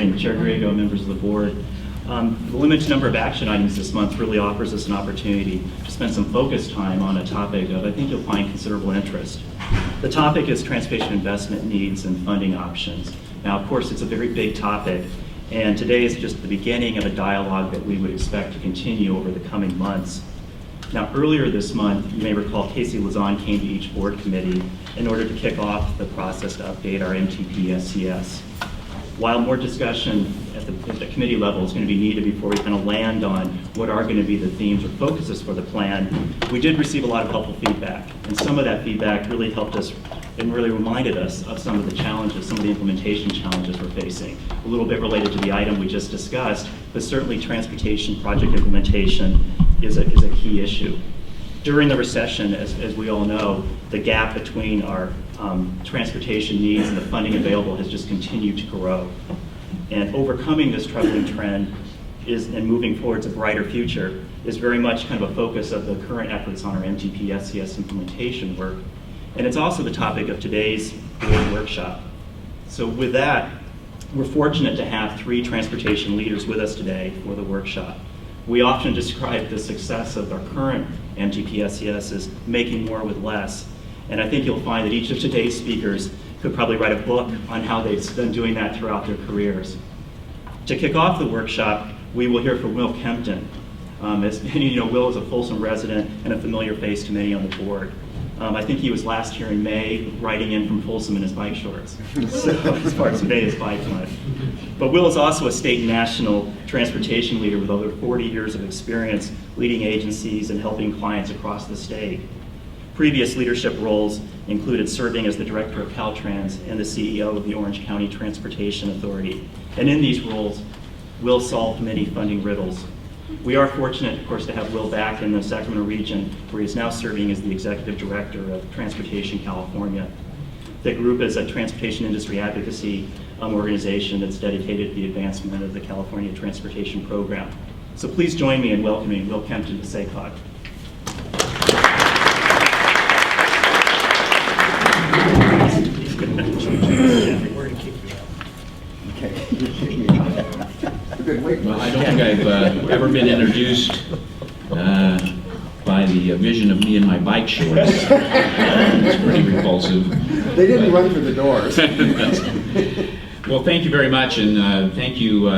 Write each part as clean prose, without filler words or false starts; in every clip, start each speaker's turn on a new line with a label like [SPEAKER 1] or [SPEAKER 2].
[SPEAKER 1] morning, Chair Griego, members of the board. The limited number of action items this month really offers us an opportunity to spend some focused time on a topic of, I think you'll find, considerable interest. The topic is transportation investment needs and funding options. Now, of course, it's a very big topic, and today is just the beginning of a dialogue that we would expect to continue over the coming months. Now, earlier this month, you may recall Casey Lazan came to each board committee in order to kick off the process to update our MTP SCS. While more discussion at the committee level is going to be needed before we kind of land on what are going to be the themes or focuses for the plan, we did receive a lot of helpful feedback. And some of that feedback really helped us and really reminded us of some of the challenges, some of the implementation challenges we're facing. A little bit related to the item we just discussed, but certainly transportation project implementation is a key issue. During the recession, as we all know, the gap between our transportation needs and the funding available has just continued to grow. And overcoming this troubling trend and moving towards a brighter future is very much kind of a focus of the current efforts on our MTP SCS implementation work. And it's also the topic of today's board workshop. So with that, we're fortunate to have 3 transportation leaders with us today for the workshop. We often describe the success of our current MTP SCS as making more with less. And I think you'll find that each of today's speakers could probably write a book on how they've been doing that throughout their careers. To kick off the workshop, we will hear from Will Kempton. As many of you know, Will is a Folsom resident and a familiar face to many on the board. I think he was last here in May, riding in from Folsom in his bike shorts. So as far as today, his bike life. But Will is also a state and national transportation leader with over 40 years of experience leading agencies and helping clients across the state. Previous leadership roles included serving as the director of Caltrans and the CEO of the Orange County Transportation Authority. And in these roles, Will solved many funding riddles. We are fortunate, of course, to have Will back in the Sacramento region, where he is now serving as the executive director of Transportation California. The group is a transportation industry advocacy organization that's dedicated to the advancement of the California Transportation Program. So please join me in welcoming Will Kempton to SACOG.
[SPEAKER 2] We're going to kick you out.
[SPEAKER 3] Well, I don't think I've ever been introduced by the vision of me in my bike shorts. It's pretty repulsive.
[SPEAKER 2] They didn't run through the doors.
[SPEAKER 3] Well, thank you very much, and thank you,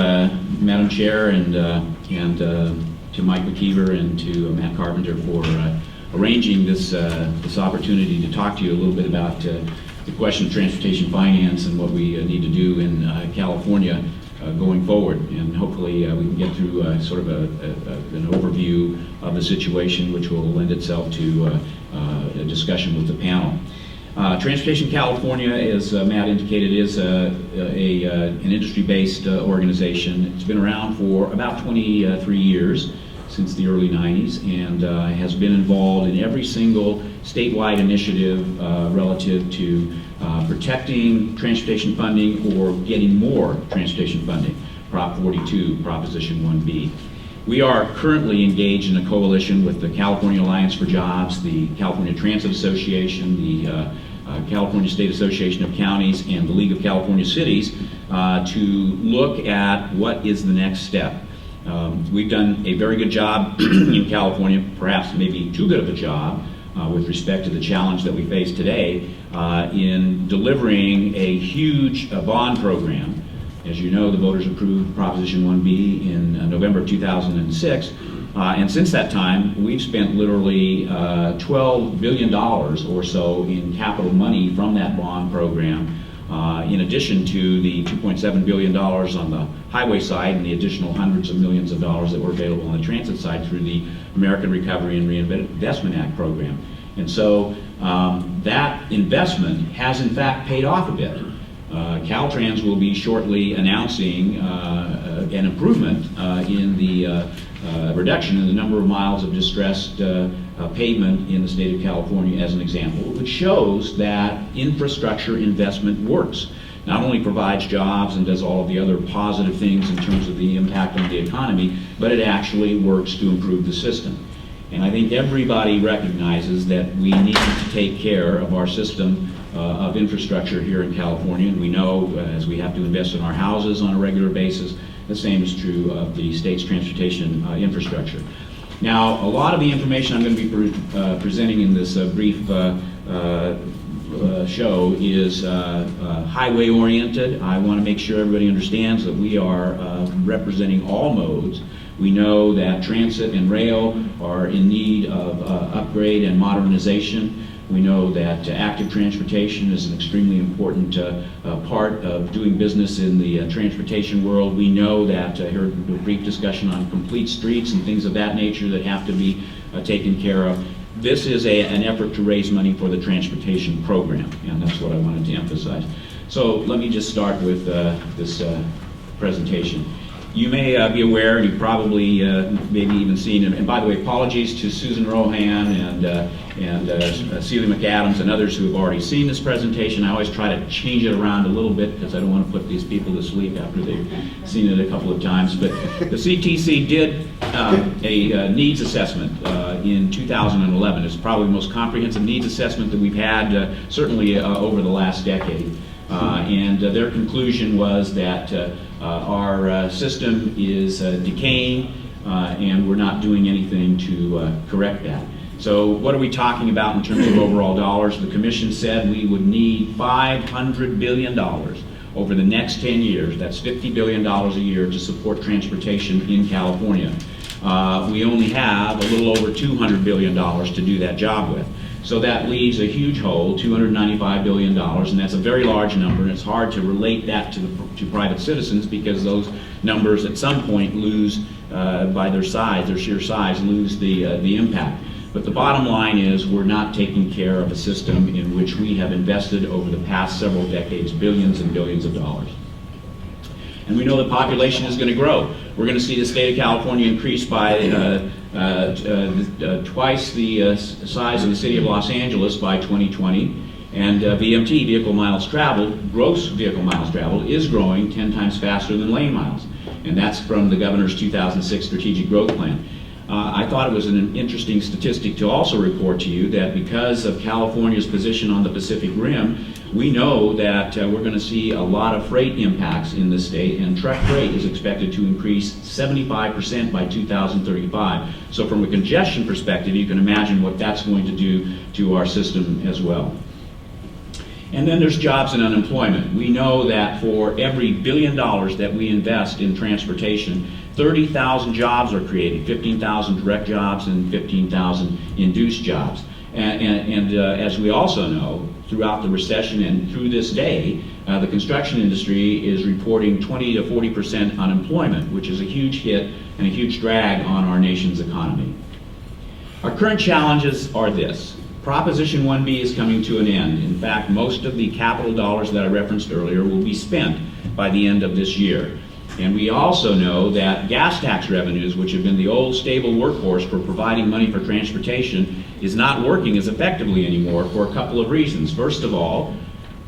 [SPEAKER 3] Madam Chair, and to Mike McKeever and to Matt Carpenter for arranging this opportunity to talk to you a little bit about the question of transportation finance and what we need to do in California going forward. And hopefully we can get through sort of an overview of the situation, which will lend itself to a discussion with the panel. Transportation California, as Matt indicated, is an industry-based organization. It's been around for about 23 years, since the early 90s, and has been involved in every single statewide initiative relative to protecting transportation funding or getting more transportation funding, Prop 42, Proposition 1B. We are currently engaged in a coalition with the California Alliance for Jobs, the California Transit Association, the California State Association of Counties, and the League of California Cities to look at what is the next step. We've done a very good job in California, perhaps maybe too good of a job, with respect to the challenge that we face today in delivering a huge bond program. As you know, the voters approved Proposition 1B in November of 2006, and since that time, we've spent literally $12 billion or so in capital money from that bond program, in addition to the $2.7 billion on the highway side and the additional hundreds of millions of dollars that were available on the transit side through the American Recovery and Reinvestment Act program. And so that investment has in fact paid off a bit. Caltrans will be shortly announcing an improvement in the reduction in the number of miles of distressed pavement in the state of California, as an example, which shows that infrastructure investment works. Not only provides jobs and does all of the other positive things in terms of the impact on the economy, but it actually works to improve the system. And I think everybody recognizes that we need to take care of our system of infrastructure here in California, and we know as we have to invest in our houses on a regular basis, the same is true of the state's transportation infrastructure. Now, a lot of the information I'm going to be presenting in this brief show is highway oriented. I want to make sure everybody understands that we are representing all modes. We know that transit and rail are in need of upgrade and modernization. We know that active transportation is an extremely important part of doing business in the transportation world. We know that, here a brief discussion on complete streets and things of that nature that have to be taken care of. This is an effort to raise money for the transportation program, and that's what I wanted to emphasize. So let me just start with this presentation. You may be aware, and you've probably maybe even seen, and by the way, apologies to Susan Rohan and Celia McAdam and others who have already seen this presentation. I always try to change it around a little bit because I don't want to put these people to sleep after they've seen it a couple of times. But the CTC did a needs assessment in 2011. It's probably the most comprehensive needs assessment that we've had certainly over the last decade. And their conclusion was that our system is decaying and we're not doing anything to correct that. So what are we talking about in terms of overall dollars? The Commission said we would need $500 billion over the next 10 years. That's $50 billion a year to support transportation in California. We only have a little over $200 billion to do that job with. So that leaves a huge hole, $295 billion, and that's a very large number, and it's hard to relate that to private citizens because those numbers at some point lose, by their size, their sheer size, lose the impact. But the bottom line is we're not taking care of a system in which we have invested over the past several decades billions and billions of dollars. And we know the population is going to grow. We're going to see the state of California increase by twice the size of the city of Los Angeles by 2020. And VMT, vehicle miles traveled, gross vehicle miles traveled, is growing 10 times faster than lane miles. And that's from the governor's 2006 strategic growth plan. I thought it was an interesting statistic to also report to you that because of California's position on the Pacific Rim, we know that we're going to see a lot of freight impacts in the state, and truck freight is expected to increase 75% by 2035. So from a congestion perspective, you can imagine what that's going to do to our system as well. And then there's jobs and unemployment. We know that for every $1 billion that we invest in transportation, 30,000 jobs are created, 15,000 direct jobs and 15,000 induced jobs. And as we also know, throughout the recession and through this day, the construction industry is reporting 20 to 40% unemployment, which is a huge hit and a huge drag on our nation's economy. Our current challenges are this. Proposition 1B is coming to an end. In fact, most of the capital dollars that I referenced earlier will be spent by the end of this year. And we also know that gas tax revenues, which have been the old stable workhorse for providing money for transportation, is not working as effectively anymore for a couple of reasons. First of all,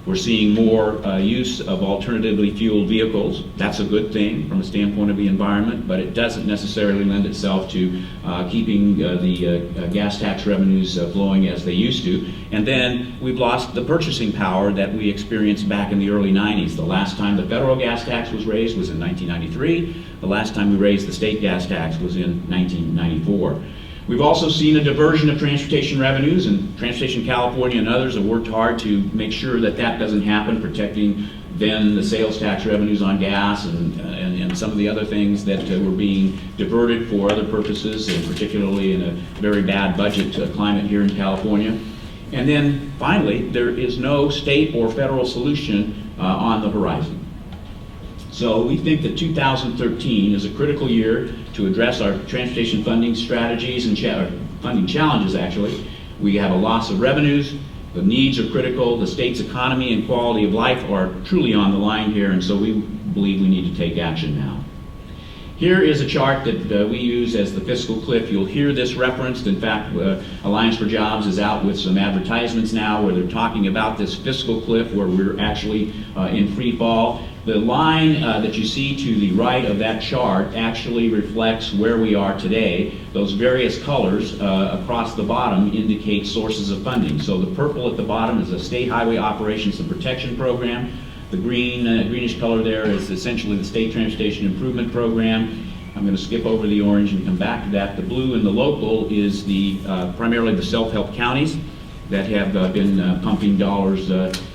[SPEAKER 3] we're seeing more use of alternatively fueled vehicles. That's a good thing from a standpoint of the environment, but it doesn't necessarily lend itself to keeping the gas tax revenues flowing as they used to. And then we've lost the purchasing power that we experienced back in the early 90s. The last time the federal gas tax was raised was in 1993. The last time we raised the state gas tax was in 1994. We've also seen a diversion of transportation revenues, and Transportation California and others have worked hard to make sure that that doesn't happen, protecting then the sales tax revenues on gas and some of the other things that were being diverted for other purposes, and particularly in a very bad budget climate here in California. And then finally, there is no state or federal solution on the horizon. So we think that 2013 is a critical year to address our transportation funding strategies and funding challenges, actually. We have a loss of revenues, the needs are critical, the state's economy and quality of life are truly on the line here, and so we believe we need to take action now. Here is a chart that we use as the fiscal cliff. You'll hear this referenced. In fact, Alliance for Jobs is out with some advertisements now where they're talking about this fiscal cliff where we're actually in free fall. The line that you see to the right of that chart actually reflects where we are today. Those various colors across the bottom indicate sources of funding. So the purple at the bottom is a State Highway Operations and Protection Program. The greenish color there is essentially the State Transportation Improvement Program. I'm going to skip over the orange and come back to that. The blue and the local is primarily the self-help counties that have been pumping dollars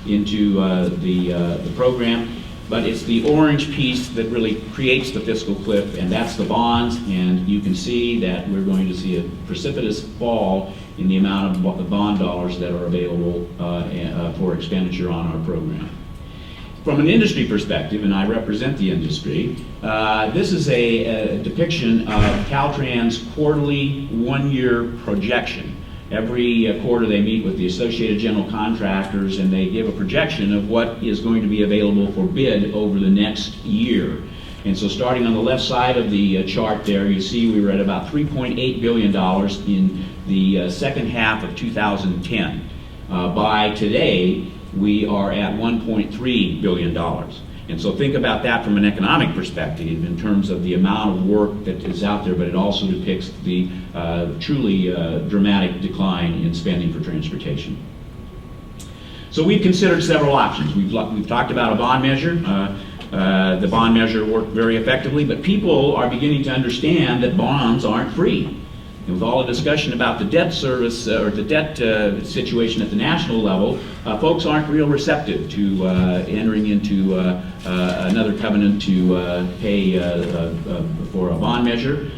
[SPEAKER 3] into the program. But it's the orange piece that really creates the fiscal cliff, and that's the bonds. And you can see that we're going to see a precipitous fall in the amount of bond dollars that are available for expenditure on our program. From an industry perspective, and I represent the industry, this is a depiction of Caltrans' quarterly one-year projection. Every quarter they meet with the Associated General Contractors and they give a projection of what is going to be available for bid over the next year. And so starting on the left side of the chart there, you see we were at about $3.8 billion in the second half of 2010. By today, we are at $1.3 billion. And so think about that from an economic perspective in terms of the amount of work that is out there, but it also depicts the truly dramatic decline in spending for transportation. So we've considered several options. We've talked about a bond measure. The bond measure worked very effectively, but people are beginning to understand that bonds aren't free. And with all the discussion about the debt service or the debt situation at the national level, folks aren't real receptive to entering into another covenant to pay for a bond measure.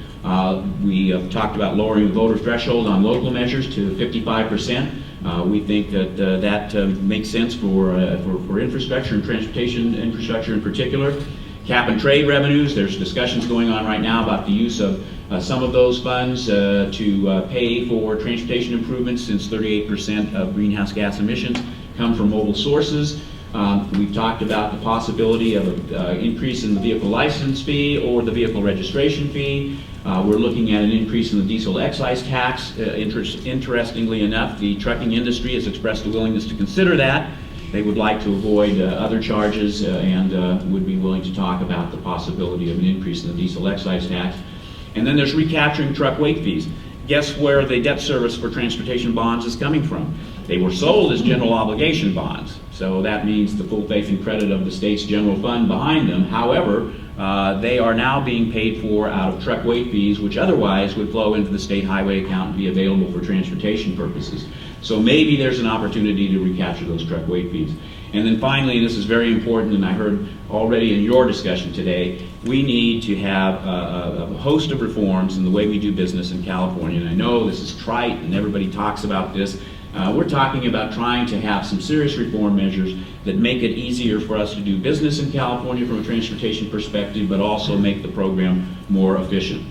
[SPEAKER 3] We have talked about lowering the voter threshold on local measures to 55%. We think that that makes sense for infrastructure and transportation infrastructure in particular. Cap and trade revenues, there's discussions going on right now about the use of some of those funds to pay for transportation improvements, since 38% of greenhouse gas emissions come from mobile sources. We've talked about the possibility of an increase in the vehicle license fee or the vehicle registration fee. We're looking at an increase in the diesel excise tax. Interestingly enough, the trucking industry has expressed a willingness to consider that. They would like to avoid other charges and would be willing to talk about the possibility of an increase in the diesel excise tax. And then there's recapturing truck weight fees. Guess where the debt service for transportation bonds is coming from? They were sold as general obligation bonds. So that means the full faith and credit of the state's general fund behind them. However, they are now being paid for out of truck weight fees, which otherwise would flow into the state highway account and be available for transportation purposes. So maybe there's an opportunity to recapture those truck weight fees. And then finally, this is very important, and I heard already in your discussion today, we need to have a host of reforms in the way we do business in California. And I know this is trite and everybody talks about this. We're talking about trying to have some serious reform measures that make it easier for us to do business in California from a transportation perspective, but also make the program more efficient.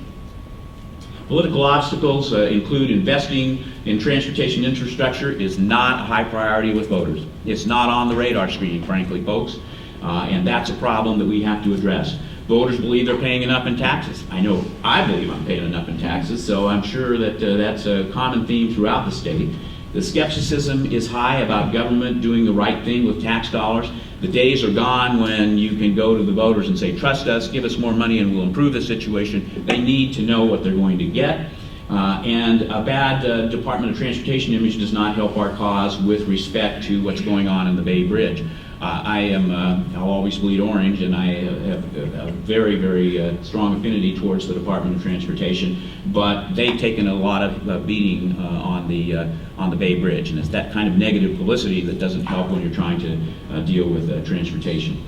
[SPEAKER 3] Political obstacles include investing in transportation infrastructure is not a high priority with voters. It's not on the radar screen, frankly, folks, and that's a problem that we have to address. Voters believe they're paying enough in taxes. I know I believe I'm paying enough in taxes, so I'm sure that that's a common theme throughout the state. The skepticism is high about government doing the right thing with tax dollars. The days are gone when you can go to the voters and say, trust us, give us more money and we'll improve the situation. They need to know what they're going to get. And a bad Department of Transportation image does not help our cause with respect to what's going on in the Bay Bridge. I'll always bleed orange, and I have a very, very strong affinity towards the Department of Transportation, but they've taken a lot of beating on the Bay Bridge, and it's that kind of negative publicity that doesn't help when you're trying to deal with transportation.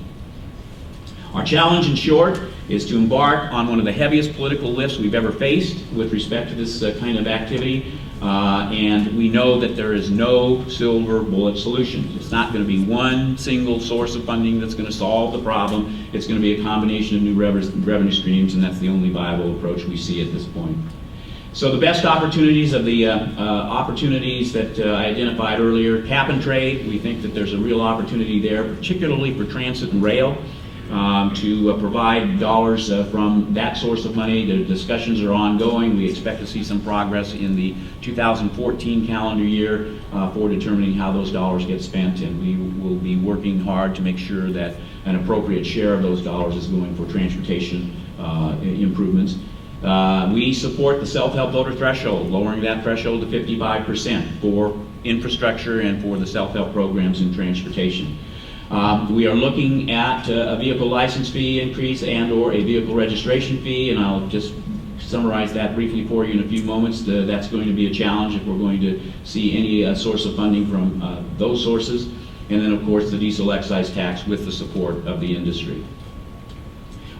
[SPEAKER 3] Our challenge, in short, is to embark on one of the heaviest political lifts we've ever faced with respect to this kind of activity. And we know that there is no silver bullet solution. It's not going to be one single source of funding that's going to solve the problem. It's going to be a combination of new revenue streams, and that's the only viable approach we see at this point. So the best opportunities of the opportunities that I identified earlier, cap and trade, we think that there's a real opportunity there, particularly for transit and rail. To provide dollars from that source of money. The discussions are ongoing. We expect to see some progress in the 2014 calendar year for determining how those dollars get spent, and we will be working hard to make sure that an appropriate share of those dollars is going for transportation improvements. We support the self-help voter threshold, lowering that threshold to 55% for infrastructure and for the self-help programs in transportation. We are looking at a vehicle license fee increase and or a vehicle registration fee, and I'll just summarize that briefly for you in a few moments. That's going to be a challenge if we're going to see any source of funding from those sources. And then, of course, the diesel excise tax with the support of the industry.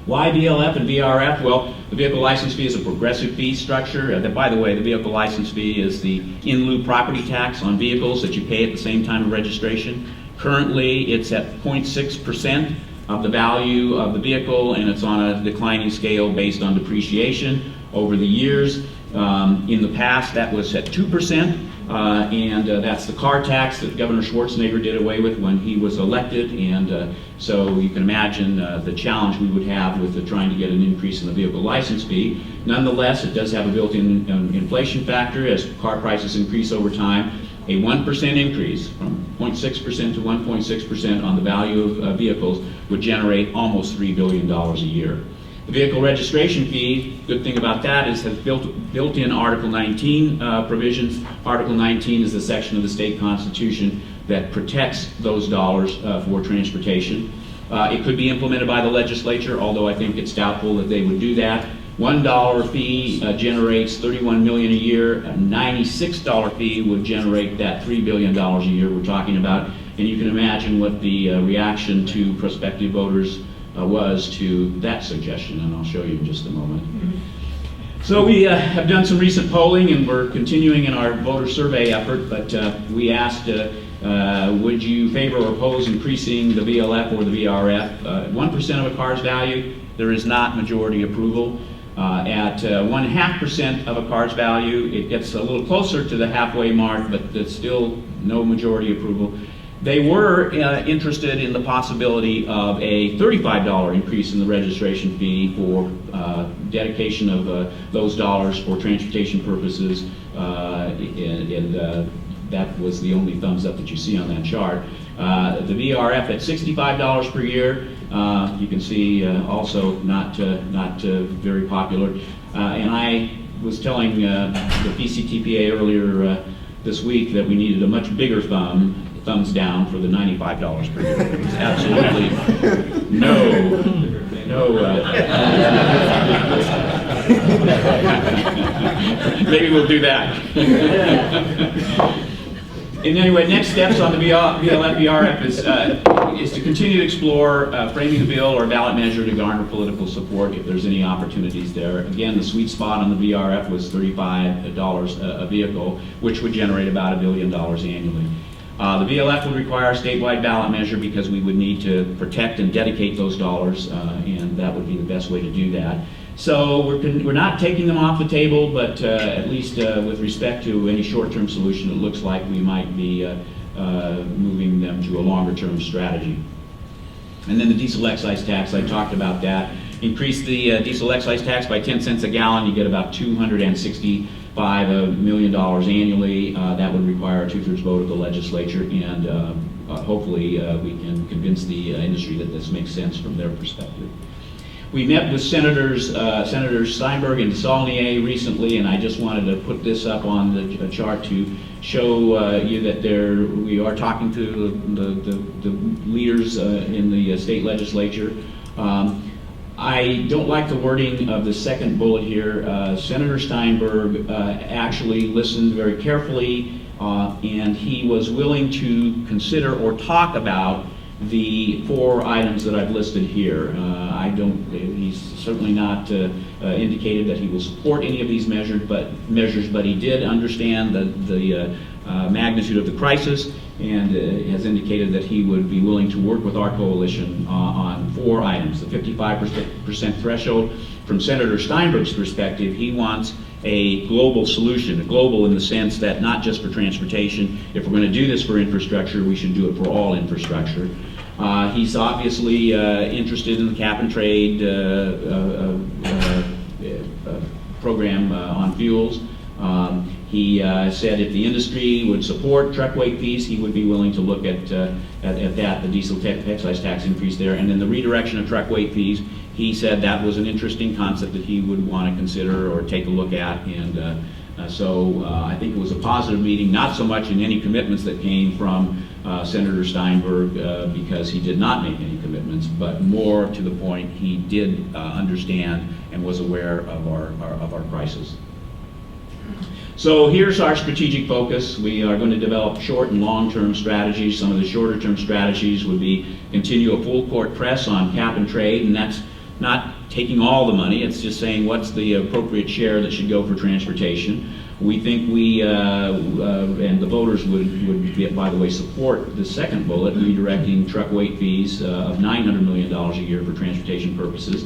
[SPEAKER 3] Why VLF and VRF? Well, the vehicle license fee is a progressive fee structure. By the way, the vehicle license fee is the in lieu property tax on vehicles that you pay at the same time of registration. Currently, it's at 0.6% of the value of the vehicle, and it's on a declining scale based on depreciation over the years. In the past, that was at 2%. That's the car tax that Governor Schwarzenegger did away with when he was elected, and so you can imagine the challenge we would have with trying to get an increase in the vehicle license fee. Nonetheless, it does have a built-in inflation factor as car prices increase over time. A 1% increase from 0.6% to 1.6% on the value of vehicles would generate almost $3 billion a year. The vehicle registration fee, good thing about that is has built-in Article 19 provisions. Article 19 is the section of the state constitution that protects those dollars for transportation. It could be implemented by the legislature, although I think it's doubtful that they would do that. $1 fee generates $31 million a year. A $96 fee would generate that $3 billion a year we're talking about. And you can imagine what the reaction to prospective voters was to that suggestion, and I'll show you in just a moment. So we have done some recent polling, and we're continuing in our voter survey effort, but we asked, would you favor or oppose increasing the VLF or the VRF? 1% of a car's value, there is not majority approval. At 1.5% of a car's value, it gets a little closer to the halfway mark, but there's still no majority approval. They were interested in the possibility of a $35 increase in the registration fee for dedication of those dollars for transportation purposes, and that was the only thumbs up that you see on that chart. The VRF at $65 per year, you can see also not very popular. And I was telling the PCTPA earlier this week that we needed a much bigger thumbs down for the $95 per year. There's absolutely maybe we'll do that. And anyway, next steps on the VLF-VRF is to continue to explore framing a bill or a ballot measure to garner political support if there's any opportunities there. Again, the sweet spot on the VRF was $35 a vehicle, which would generate about $1 billion annually. The VLF would require a statewide ballot measure because we would need to protect and dedicate those dollars, and that would be the best way to do that. So we're not taking them off the table, but at least with respect to any short-term solution, it looks like we might be moving them to a longer-term strategy. And then the diesel excise tax, I talked about that. Increase the diesel excise tax by 10 cents a gallon, you get about $265 million annually. That would require a 2/3 vote of the legislature, and hopefully we can convince the industry that this makes sense from their perspective. We met with Senators Steinberg and Saulnier recently, and I just wanted to put this up on the chart to show you that we are talking to the leaders in the state legislature. I don't like the wording of the second bullet here. Senator Steinberg actually listened very carefully, and he was willing to consider or talk about the 4 items that I've listed here. He's certainly not indicated that he will support any of these measures, but he did understand the magnitude of the crisis, and has indicated that he would be willing to work with our coalition on 4 items. The 55% threshold, from Senator Steinberg's perspective, he wants a global solution, global in the sense that not just for transportation. If we're going to do this for infrastructure, we should do it for all infrastructure. He's obviously interested in the cap and trade program on fuels. He said if the industry would support truck weight fees, he would be willing to look at that, the diesel excise tax increase there. And then the redirection of truck weight fees, he said that was an interesting concept that he would want to consider or take a look at. And so I think it was a positive meeting, not so much in any commitments that came from Senator Steinberg because he did not make any commitments, but more to the point, he did understand and was aware of our crisis. So here's our strategic focus. We are going to develop short and long-term strategies. Some of the shorter-term strategies would be continue a full-court press on cap and trade, and that's not taking all the money, it's just saying what's the appropriate share that should go for transportation. We think we, and the voters would, by the way, support the second bullet, redirecting truck weight fees of $900 million a year for transportation purposes,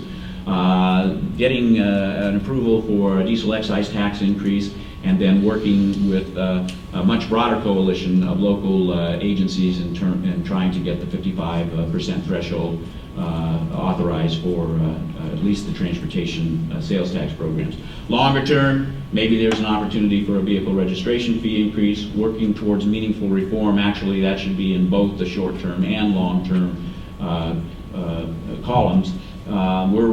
[SPEAKER 3] getting an approval for a diesel excise tax increase, and then working with a much broader coalition of local agencies and trying to get the 55% threshold authorized for at least the transportation sales tax programs. Longer term, maybe there's an opportunity for a vehicle registration fee increase, working towards meaningful reform. Actually, that should be in both the short-term and long-term columns. We're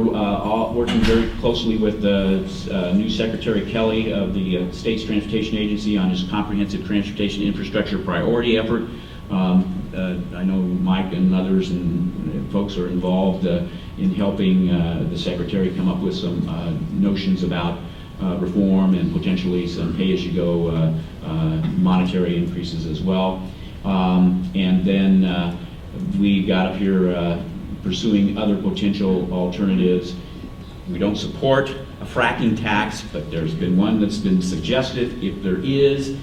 [SPEAKER 3] working very closly with new Secretary Kelly of the State's Transportation Agency on his comprehensive transportation infrastructure priority effort. I know Mike and others and folks are involved in helping the Secretary come up with some notions about reform and potentially some pay-as-you-go monetary increases as well. And then we got up here pursuing other potential alternatives. We don't support a fracking tax, but there's been one that's been suggested. If there is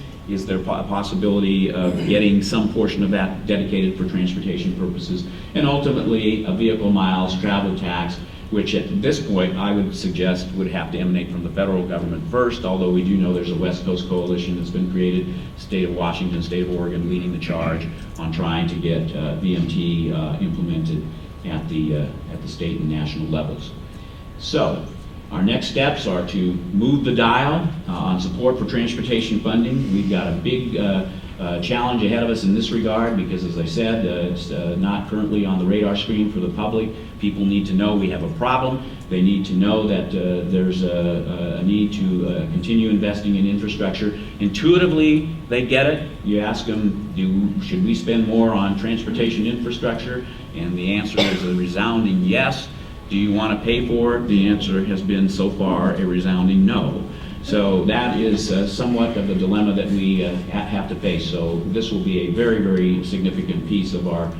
[SPEAKER 3] there a possibility of getting some portion of that dedicated for transportation purposes? And ultimately, a vehicle miles travel tax, which at this point I would suggest would have to emanate from the federal government first, although we do know there's a West Coast coalition that's been created, state of Washington, state of Oregon leading the charge on trying to get VMT implemented at the state and national levels. So our next steps are to move the dial on support for transportation funding. We've got a big challenge ahead of us in this regard because, as I said, it's not currently on the radar screen for the public. People need to know we have a problem. They need to know that there's a need to continue investing in infrastructure. Intuitively, they get it. You ask them, should we spend more on transportation infrastructure? And the answer is a resounding yes. Do you want to pay for it? The answer has been so far a resounding no. So that is somewhat of the dilemma that we have to face. So this will be a very, very significant piece of our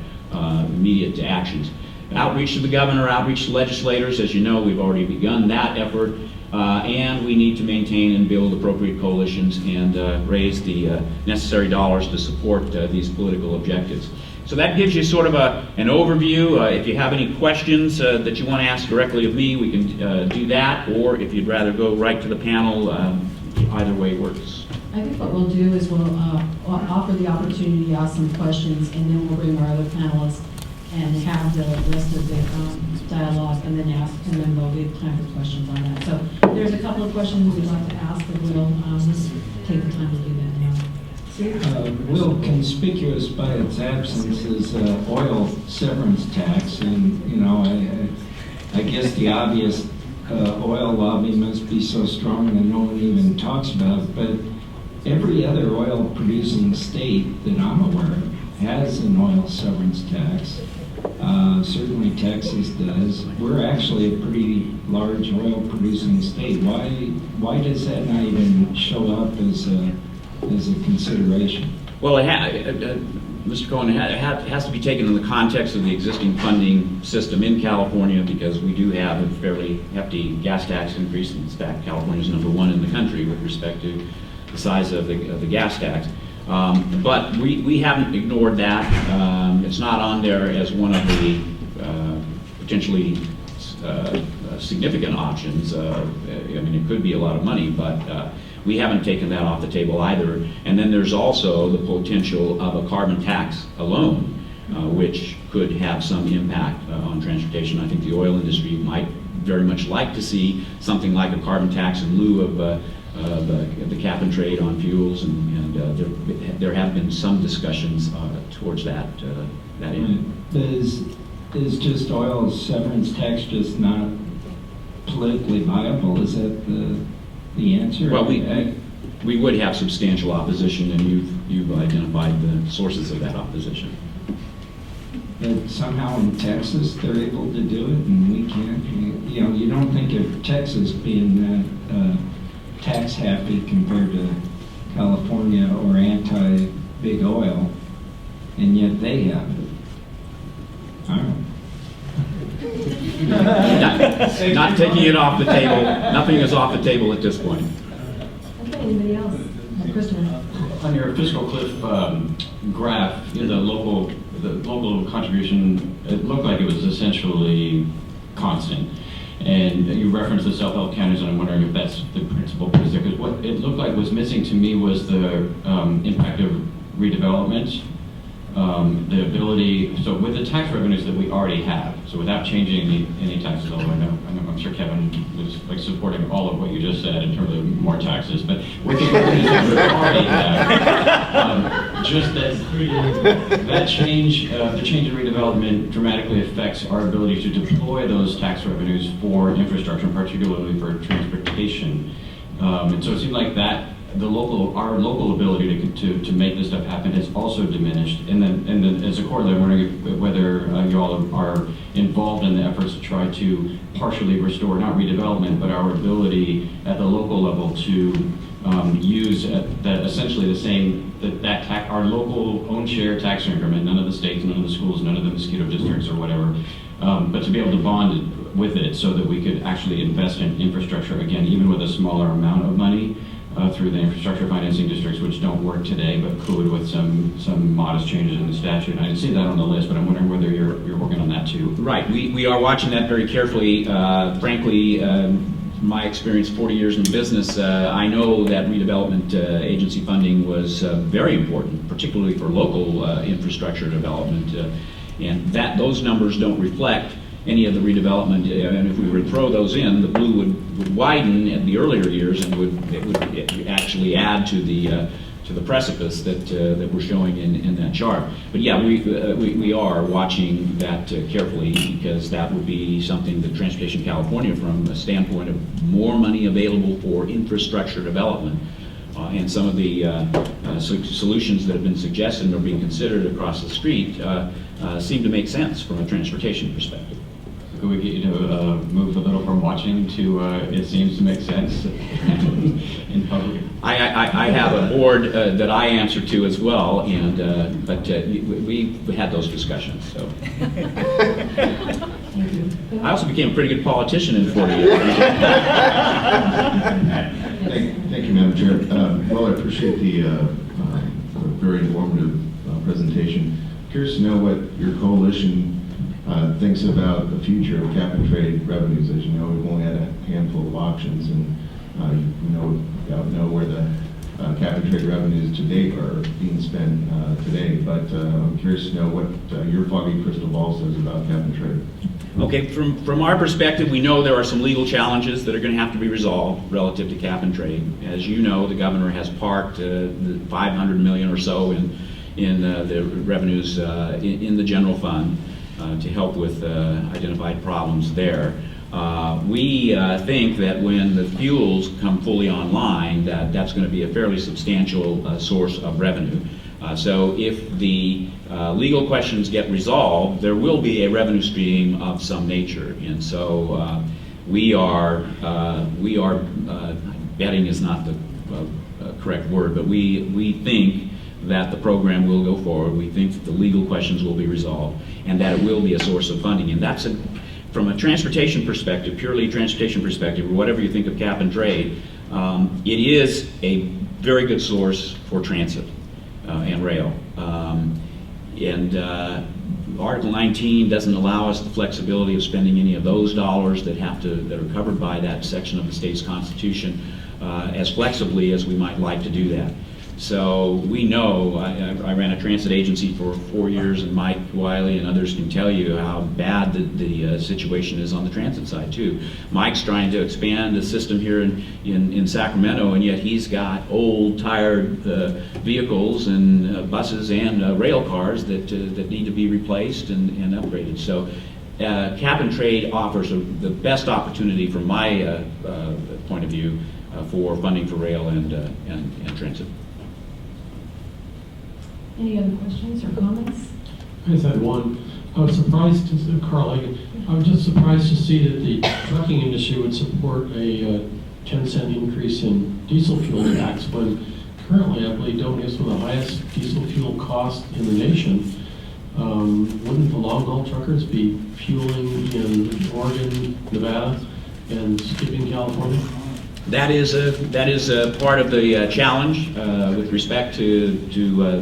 [SPEAKER 3] immediate actions. Outreach to the governor, outreach to legislators. As you know, we've already begun that effort. And we need to maintain and build appropriate coalitions and raise the necessary dollars to support these political objectives. So that gives you sort of an overview. If you have any questions that you want to ask directly of me, we can do that, or if you'd rather go right to the panel, either way works.
[SPEAKER 4] I think what we'll do is we'll offer the opportunity to ask some questions, and then we'll bring our other panelists and have the rest of the dialogue, and then there'll be time for questions on that. So there's a couple of questions we'd like to ask, but we'll just take the time to do that now.
[SPEAKER 5] Will, conspicuous by its absence is oil severance tax, and I guess the obvious oil lobby must be so strong that no one even talks about it, but every other oil producing state that I'm aware of has an oil severance tax. Certainly Texas does. We're actually a pretty large oil producing state. Why does that not even show up as a consideration?
[SPEAKER 3] Well, Mr. Cohen, it has to be taken in the context of the existing funding system in California, because we do have a fairly hefty gas tax increase. In fact, California is number one in the country with respect to the size of the gas tax. But we haven't ignored that. It's not on there as one of the potentially significant options. I mean, it could be a lot of money, but we haven't taken that off the table either. And then there's also the potential of a carbon tax alone, which could have some impact on transportation. I think the oil industry might very much like to see something like a carbon tax in lieu the cap and trade on fuels, and there have been some discussions towards that end.
[SPEAKER 5] Is just oil severance tax just not politically viable? Is that the answer?
[SPEAKER 3] Well, we would have substantial opposition, and you've identified the sources of that opposition.
[SPEAKER 5] But somehow in Texas they're able to do it and we can't. You know, you don't think of Texas being that tax happy compared to California or anti-big oil, and yet they have it. I don't know.
[SPEAKER 3] Not taking it off the table. Nothing is off the table at this point.
[SPEAKER 4] Okay, anybody else? Christopher?
[SPEAKER 6] On your fiscal cliff graph, in the local contribution, it looked like it was essentially constant. And you referenced the self-help counties, and I'm wondering if that's the principal piece there, because what it looked like was missing to me was the impact of redevelopment, the ability, so with the tax revenues that we already have, so without changing any taxes, although I'm sure Kevin was like supporting all of what you just said in terms of more taxes, but with the revenues that we already have, just that change, the change in redevelopment dramatically affects our ability to deploy those tax revenues for infrastructure, particularly for transportation. And so it seemed like that our local ability to make this stuff happen has also diminished. And then as a corollary, I'm wondering whether you all are involved in the efforts to try to partially restore, not redevelopment, but our ability at the local level to use essentially the same, our local own share tax increment, none of the states, none of the schools, none of the mosquito districts or whatever, but to be able to bond with it so that we could actually invest in infrastructure again, even with a smaller amount of money, through the infrastructure financing districts, which don't work today, but could with some modest changes in the statute. And I didn't see that on the list, but I'm wondering whether you're working on that too.
[SPEAKER 3] Right. We are watching that very carefully. Frankly, my experience, 40 years in business, I know that redevelopment agency funding was very important, particularly for local infrastructure development, and those numbers don't reflect any of the redevelopment, and if we were to throw those in, the blue would widen in the earlier years, and it would actually add to the precipice that we're showing in that chart. But yeah, we are watching that carefully, because that would be something that Transportation California, from a standpoint of more money available for infrastructure development, and some of the solutions that have been suggested and are being considered across the street seem to make sense from a transportation perspective.
[SPEAKER 6] Could we get you to move a little from watching to it seems to make sense in public?
[SPEAKER 3] I have a board that I answer to as well, and but we've had those discussions. So I also became a pretty good politician in 40 years.
[SPEAKER 7] Thank you, Madam Chair. Well, I appreciate the very informative presentation. Curious to know what your coalition thinks about the future of cap and trade revenues. As you know, we've only had a handful of auctions, and we don't know where the cap and trade revenues to date are being spent today. But I'm curious to know what your foggy crystal ball says about cap and trade.
[SPEAKER 3] Okay, from our perspective, we know there are some legal challenges that are going to have to be resolved relative to cap and trade. As you know, the governor has parked the $500 million or so in the revenues in the general fund to help with identified problems there. We think that when the fuels come fully online, that's going to be a fairly substantial source of revenue. So if the legal questions get resolved, there will be a revenue stream of some nature. And so we are betting is not the correct word, but we think that the program will go forward. We think that the legal questions will be resolved, and that it will be a source of funding. And that's from a transportation perspective, purely transportation perspective, or whatever you think of cap and trade, it is a very good source for transit and rail. Article 19 doesn't allow us the flexibility of spending any of those dollars that are covered by that section of the state's constitution as flexibly as we might like to do that. So we know, I ran a transit agency for 4 years, and Mike Wiley and others can tell you how bad the situation is on the transit side too. Mike's trying to expand the system here in Sacramento, and yet he's got old, tired vehicles and buses and rail cars that need to be replaced and upgraded. So cap and trade offers the best opportunity from my point of view for funding for rail and transit.
[SPEAKER 4] Any other questions or comments?
[SPEAKER 8] I just had one. I was surprised to see, Carl, I was just surprised to see that the trucking industry would support a 10-cent increase in diesel fuel tax when currently I believe Dover is one of the highest diesel fuel costs in the nation. Wouldn't the long-haul truckers be fueling in Oregon, Nevada, and skipping California?
[SPEAKER 3] That is a part of the challenge with respect to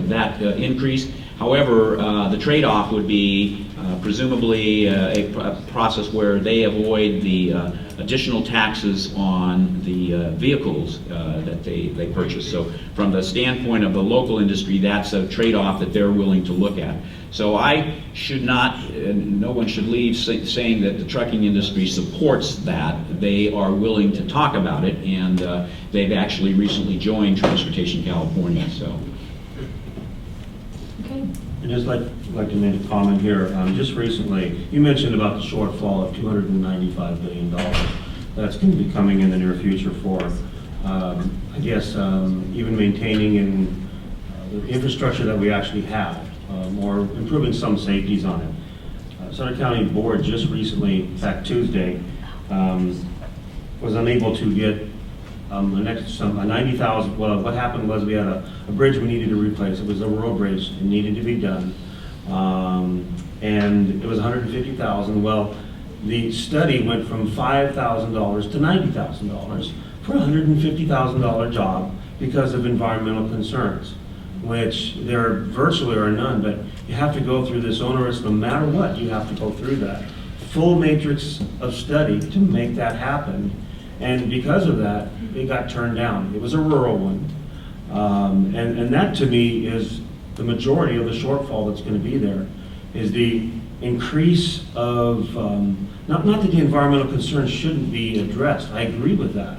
[SPEAKER 3] that increase. However, the trade-off would be presumably a process where they avoid the additional taxes on the vehicles that they purchase. So from the standpoint of the local industry, that's a trade-off that they're willing to look at. So I should not, and no one should leave saying that the trucking industry supports that. They are willing to talk about it, and they've actually recently joined Transportation California. So.
[SPEAKER 4] Okay.
[SPEAKER 9] I'd just like to make a comment here. Just recently, you mentioned about the shortfall of $295 billion that's going to be coming in the near future for, I guess, even maintaining in the infrastructure that we actually have, or improving some safeties on it. Sutter County Board just recently, in fact Tuesday, was unable to get a 90,000. Well, what happened was we had a bridge we needed to replace. It was a rural bridge. It needed to be done, and it was 150,000. Well, the study went from $5,000 to $90,000 for a $150,000 job because of environmental concerns, which there virtually are none. But you have to go through this onerous, no matter what. You have to go through that full matrix of study to make that happen. And because of that, it got turned down. It was a rural one. And that to me is the majority of the shortfall that's going to be there, is the increase of, not that the environmental concerns shouldn't be addressed, I agree with that,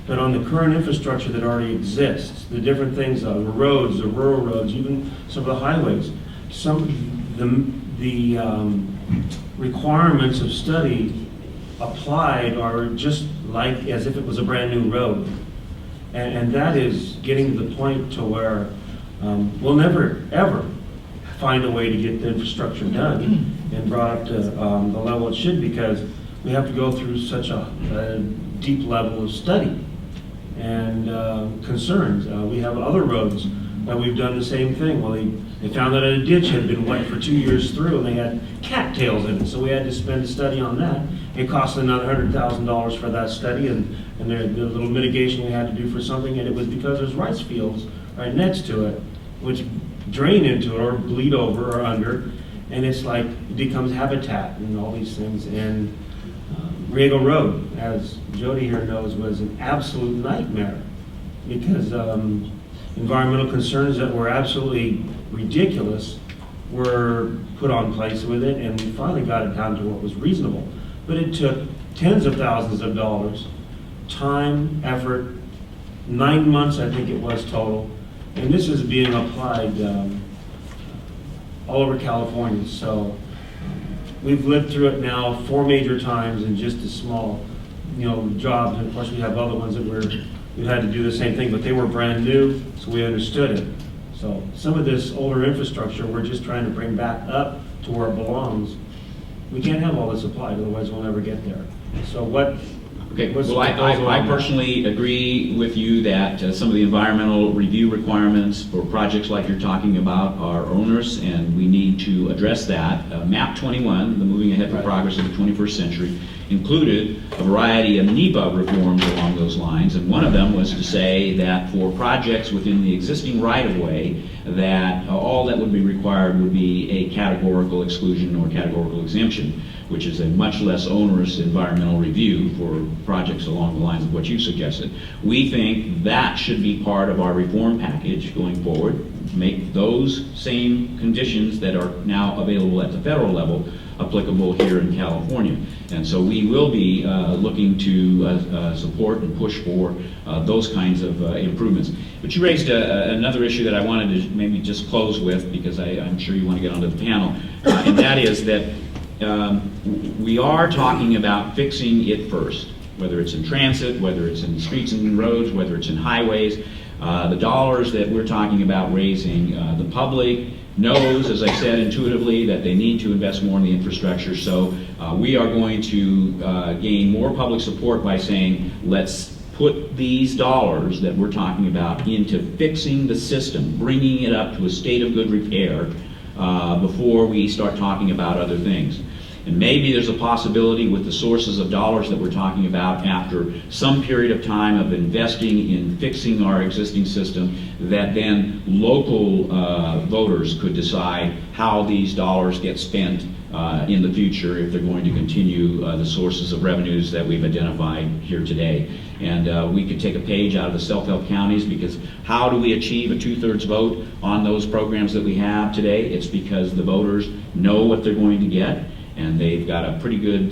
[SPEAKER 9] but on the current infrastructure that already exists, the different things, the roads, the rural roads, even some of the highways, the requirements of study applied are just like as if it was a brand new road. And that is getting to the point to where we'll never, ever find a way to get the infrastructure done and brought up to the level it should, because we have to go through such a deep level of study and concerns. We have other roads that we've done the same thing. Well, they found that a ditch had been wet for 2 years through, and they had cattails in it, so we had to spend a study on that. It cost another $100,000 for that study, and the little mitigation we had to do for something, and it was because there's rice fields right next to it, which drain into it or bleed over or under, and it's like it becomes habitat and all these things. And Riego Road, as Jody here knows, was an absolute nightmare because environmental concerns that were absolutely ridiculous were put on place with it, and we finally got it down to what was reasonable. But it took tens of thousands of dollars, time, effort, 9 months I think it was total, and this is being applied all over California. So we've lived through it now 4 major times in just a small, jobs. And of course we have other ones that we've had to do the same thing, but they were brand new, so we understood it. So some of this older infrastructure we're just trying to bring back up to where it belongs. We can't have all this applied, otherwise we'll never get there. So
[SPEAKER 3] Okay, well, I personally agree with you that some of the environmental review requirements for projects like you're talking about are onerous, and we need to address that. MAP 21, the Moving Ahead for Progress of the 21st Century, included a variety of NEPA reforms along those lines, and one of them was to say that for projects within the existing right-of-way, that all that would be required would be a categorical exclusion or categorical exemption, which is a much less onerous environmental review for projects along the lines of what you suggested. We think that should be part of our reform package going forward, make those same conditions that are now available at the federal level applicable here in California. And so we will be looking to support and push for those kinds of improvements. But you raised another issue that I wanted to maybe just close with, because I'm sure you want to get onto the panel, and that is that we are talking about fixing it first, whether it's in transit, whether it's in streets and roads, whether it's in highways. The dollars that we're talking about raising, the public knows, as I said, intuitively that they need to invest more in the infrastructure. So we are going to gain more public support by saying, let's put these dollars that we're talking about into fixing the system, bringing it up to a state of good repair before we start talking about other things. And maybe there's a possibility with the sources of dollars that we're talking about after some period of time of investing in fixing our existing system, that then local voters could decide how these dollars get spent in the future if they're going to continue the sources of revenues that we've identified here today. And we could take a page out of the self-help counties, because how do we achieve a 2/3 vote on those programs that we have today? It's because the voters know what they're going to get, and they've got a pretty good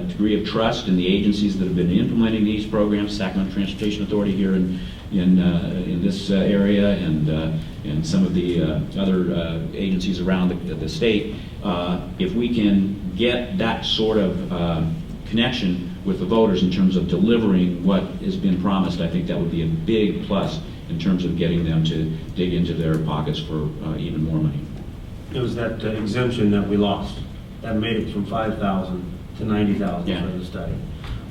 [SPEAKER 3] degree of trust in the agencies that have been implementing these programs, Sacramento Transportation Authority here in this area, and some of the other agencies around the state. If we can get that sort of connection with the voters in terms of delivering what has been promised, I think that would be a big plus in terms of getting them to dig into their pockets for even more money.
[SPEAKER 9] It was that exemption that we lost. That made it from 5,000 to 90,000
[SPEAKER 3] Yeah.
[SPEAKER 9] for the study.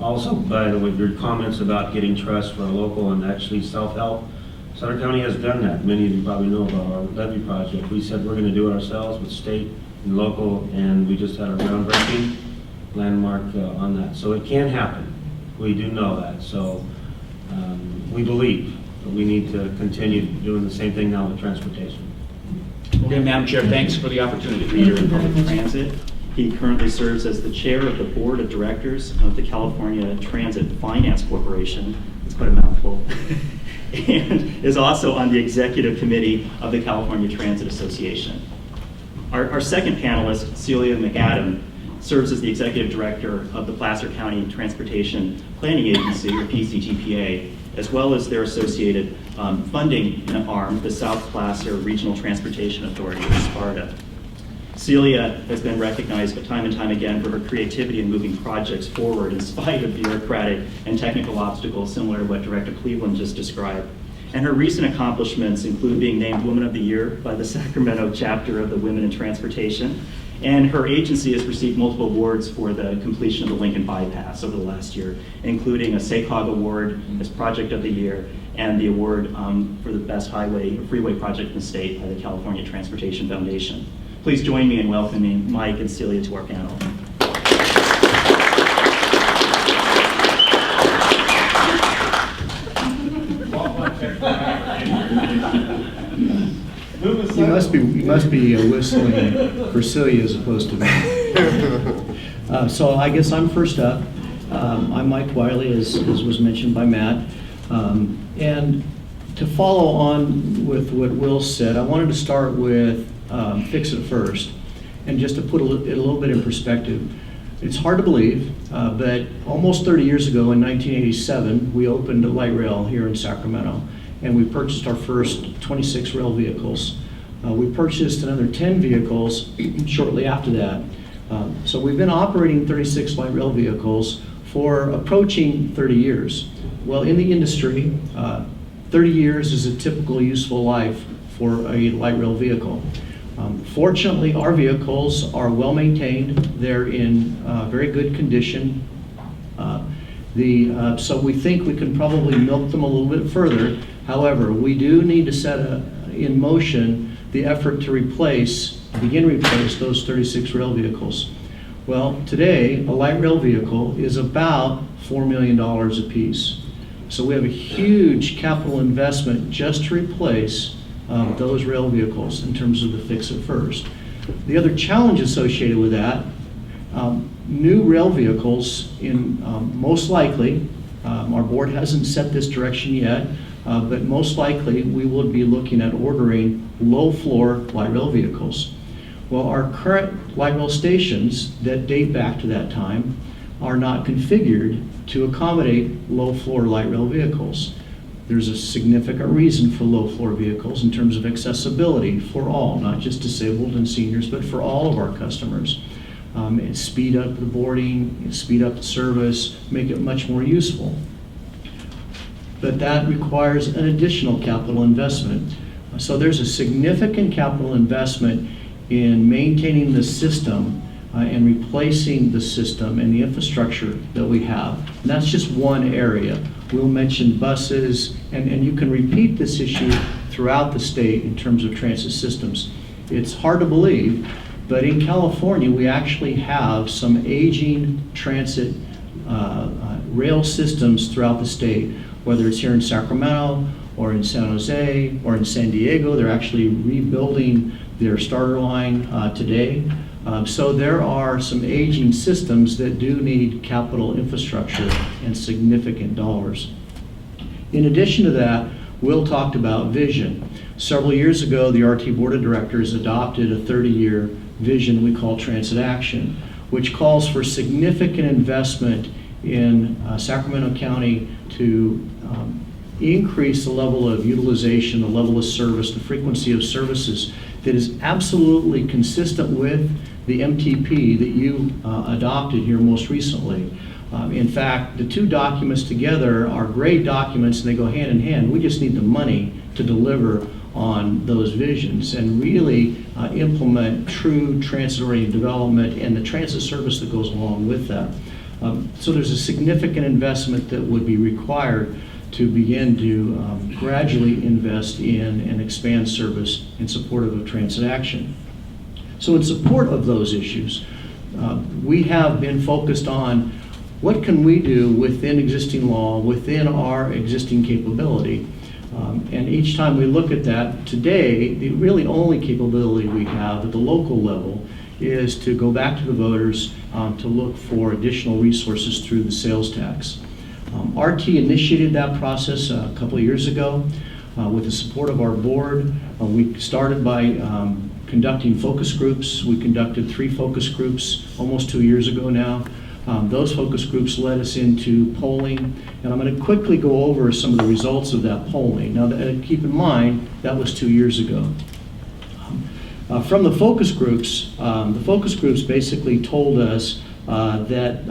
[SPEAKER 9] Also, by the way, your comments about getting trust for local and actually self-help, Sutter County has done that. Many of you probably know about our levy project. We said we're going to do it ourselves with state and local, and we just had a groundbreaking landmark on that. So it can happen. We do know that. So we believe that we need to continue doing the same thing now with transportation.
[SPEAKER 3] Okay, Madam Chair, thanks for the opportunity.
[SPEAKER 1] Leader in public transit. He currently serves as the chair of the board of directors of the California Transit Finance Corporation. It's quite a mouthful. And is also on the executive committee of the California Transit Association. Our second panelist, Celia McAdam, serves as the executive director of the Placer County Transportation Planning Agency, or PCTPA, as well as their associated funding arm, the South Placer Regional Transportation Authority, or SPARTA. Celia has been recognized time and time again for her creativity in moving projects forward in spite of bureaucratic and technical obstacles similar to what Director Cleveland just described. And her recent accomplishments include being named Woman of the Year by the Sacramento chapter of the Women in Transportation. And her agency has received multiple awards for the completion of the Lincoln Bypass over the last year, including a SACOG award as Project of the Year and the award for the best highway or freeway project in the state by the California Transportation Foundation. Please join me in welcoming Mike and Celia to our panel.
[SPEAKER 2] You must be whistling for Celia as opposed to me.
[SPEAKER 10] So I guess I'm first up. I'm Mike Wiley, as was mentioned by Matt. And to follow on with what Will said, I wanted to start with fix it first. And just to put it a little bit in perspective, it's hard to believe, but almost 30 years ago in 1987, we opened a light rail here in Sacramento, and we purchased our first 26 rail vehicles. We purchased another 10 vehicles shortly after that. So we've been operating 36 light rail vehicles for approaching 30 years. Well, in the industry, 30 years is a typical useful life for a light rail vehicle. Fortunately, our vehicles are well maintained. They're in very good condition. So we think we can probably milk them a little bit further. However, we do need to set in motion the effort to begin replace those 36 rail vehicles. Well, today, a light rail vehicle is about $4 million apiece. So we have a huge capital investment just to replace those rail vehicles in terms of the fix-it-first. The other challenge associated with that, new rail vehicles, most likely, our board hasn't set this direction yet, but most likely we will be looking at ordering low-floor light rail vehicles. Well, our current light rail stations that date back to that time are not configured to accommodate low-floor light rail vehicles. There's a significant reason for low-floor vehicles in terms of accessibility for all, not just disabled and seniors, but for all of our customers. And speed up the boarding, speed up the service, make it much more useful. But that requires an additional capital investment. So there's a significant capital investment in maintaining the system and replacing the system and the infrastructure that we have. And that's just one area. We'll mention buses, and you can repeat this issue throughout the state in terms of transit systems. It's hard to believe, but in California, we actually have some aging transit rail systems throughout the state, whether it's here in Sacramento or in San Jose or in San Diego. They're actually rebuilding their starter line today. So there are some aging systems that do need capital infrastructure and significant dollars. In addition to that, Will talked about vision. Several years ago, the RT Board of Directors adopted a 30-year vision we call Transit Action, which calls for significant investment in Sacramento County to increase the level of utilization, the level of service, the frequency of services that is absolutely consistent with the MTP that you adopted here most recently. In fact, the two documents together are great documents and they go hand in hand. We just need the money to deliver on those visions and really implement true transit-oriented development and the transit service that goes along with that. So there's a significant investment that would be required to begin to gradually invest in and expand service in support of transit action. So in support of those issues, we have been focused on what can we do within existing law, within our existing capability. And each time we look at that, today, the really only capability we have at the local level is to go back to the voters to look for additional resources through the sales tax. RT initiated that process a couple of years ago with the support of our board. We started by conducting focus groups. We conducted 3 focus groups almost 2 years ago now. Those focus groups led us into polling, and I'm going to quickly go over some of the results of that polling. Now, keep in mind, that was 2 years ago. From the focus groups basically told us that,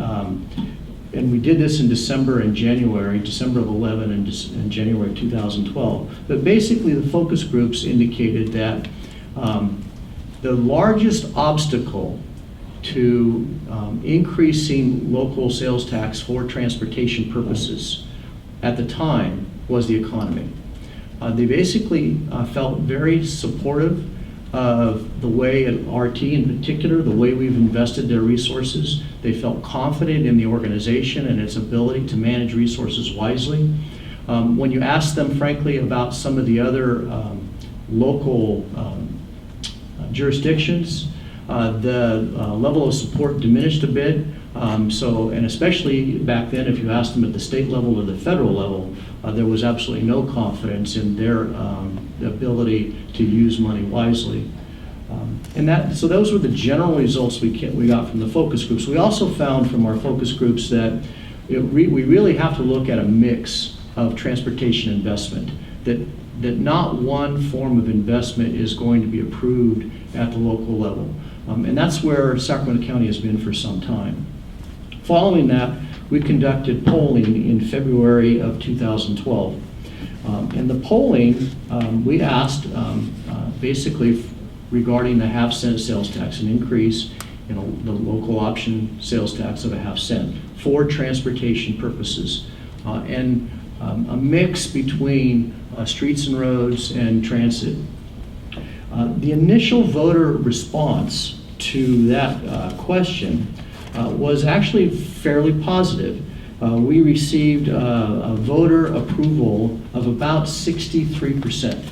[SPEAKER 10] and we did this in December and January, December of 11 and January of 2012, but basically the focus groups indicated that the largest obstacle to increasing local sales tax for transportation purposes at the time was the economy. They basically felt very supportive of the way at RT in particular, the way we've invested their resources. They felt confident in the organization and its ability to manage resources wisely. When you ask them, frankly, about some of the other local jurisdictions, the level of support diminished a bit. And especially back then, if you asked them at the state level or the federal level, there was absolutely no confidence in their ability to use money wisely. So those were the general results we got from the focus groups. We also found from our focus groups that we really have to look at a mix of transportation investment, that not one form of investment is going to be approved at the local level. And that's where Sacramento County has been for some time. Following that, we conducted polling in February of 2012. In the polling, we asked basically regarding the half-cent sales tax, an increase in the local option sales tax of a half-cent for transportation purposes, and a mix between streets and roads and transit. The initial voter response to that question was actually fairly positive. We received a voter approval of about 63%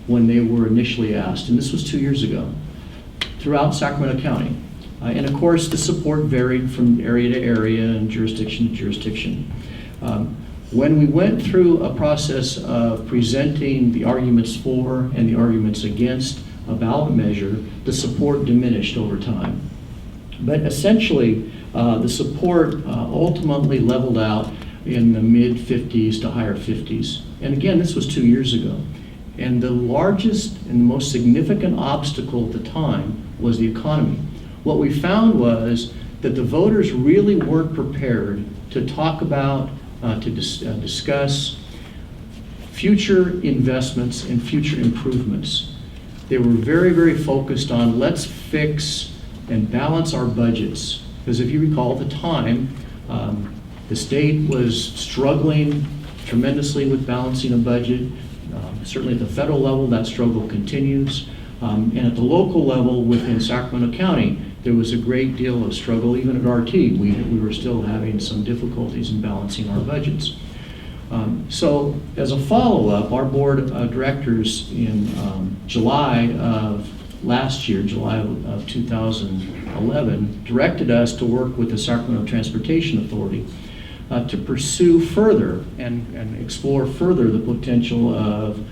[SPEAKER 10] when they were initially asked, and this was 2 years ago, throughout Sacramento County. And of course, the support varied from area to area and jurisdiction to jurisdiction. When we went through a process of presenting the arguments for and the arguments against a ballot measure, the support diminished over time. But essentially, the support ultimately leveled out in the mid-50s to higher 50s. And again, this was 2 years ago. And the largest and most significant obstacle at the time was the economy. What we found was that the voters really weren't prepared to talk about, discuss future investments and future improvements. They were very, very focused on let's fix and balance our budgets. Because if you recall at the time, the state was struggling tremendously with balancing a budget. Certainly at the federal level, that struggle continues. And at the local level within Sacramento County, there was a great deal of struggle. Even at RT, we were still having some difficulties in balancing our budgets. So as a follow-up, our board of directors in July of last year, July of 2011, directed us to work with the Sacramento Transportation Authority to pursue further and explore further the potential of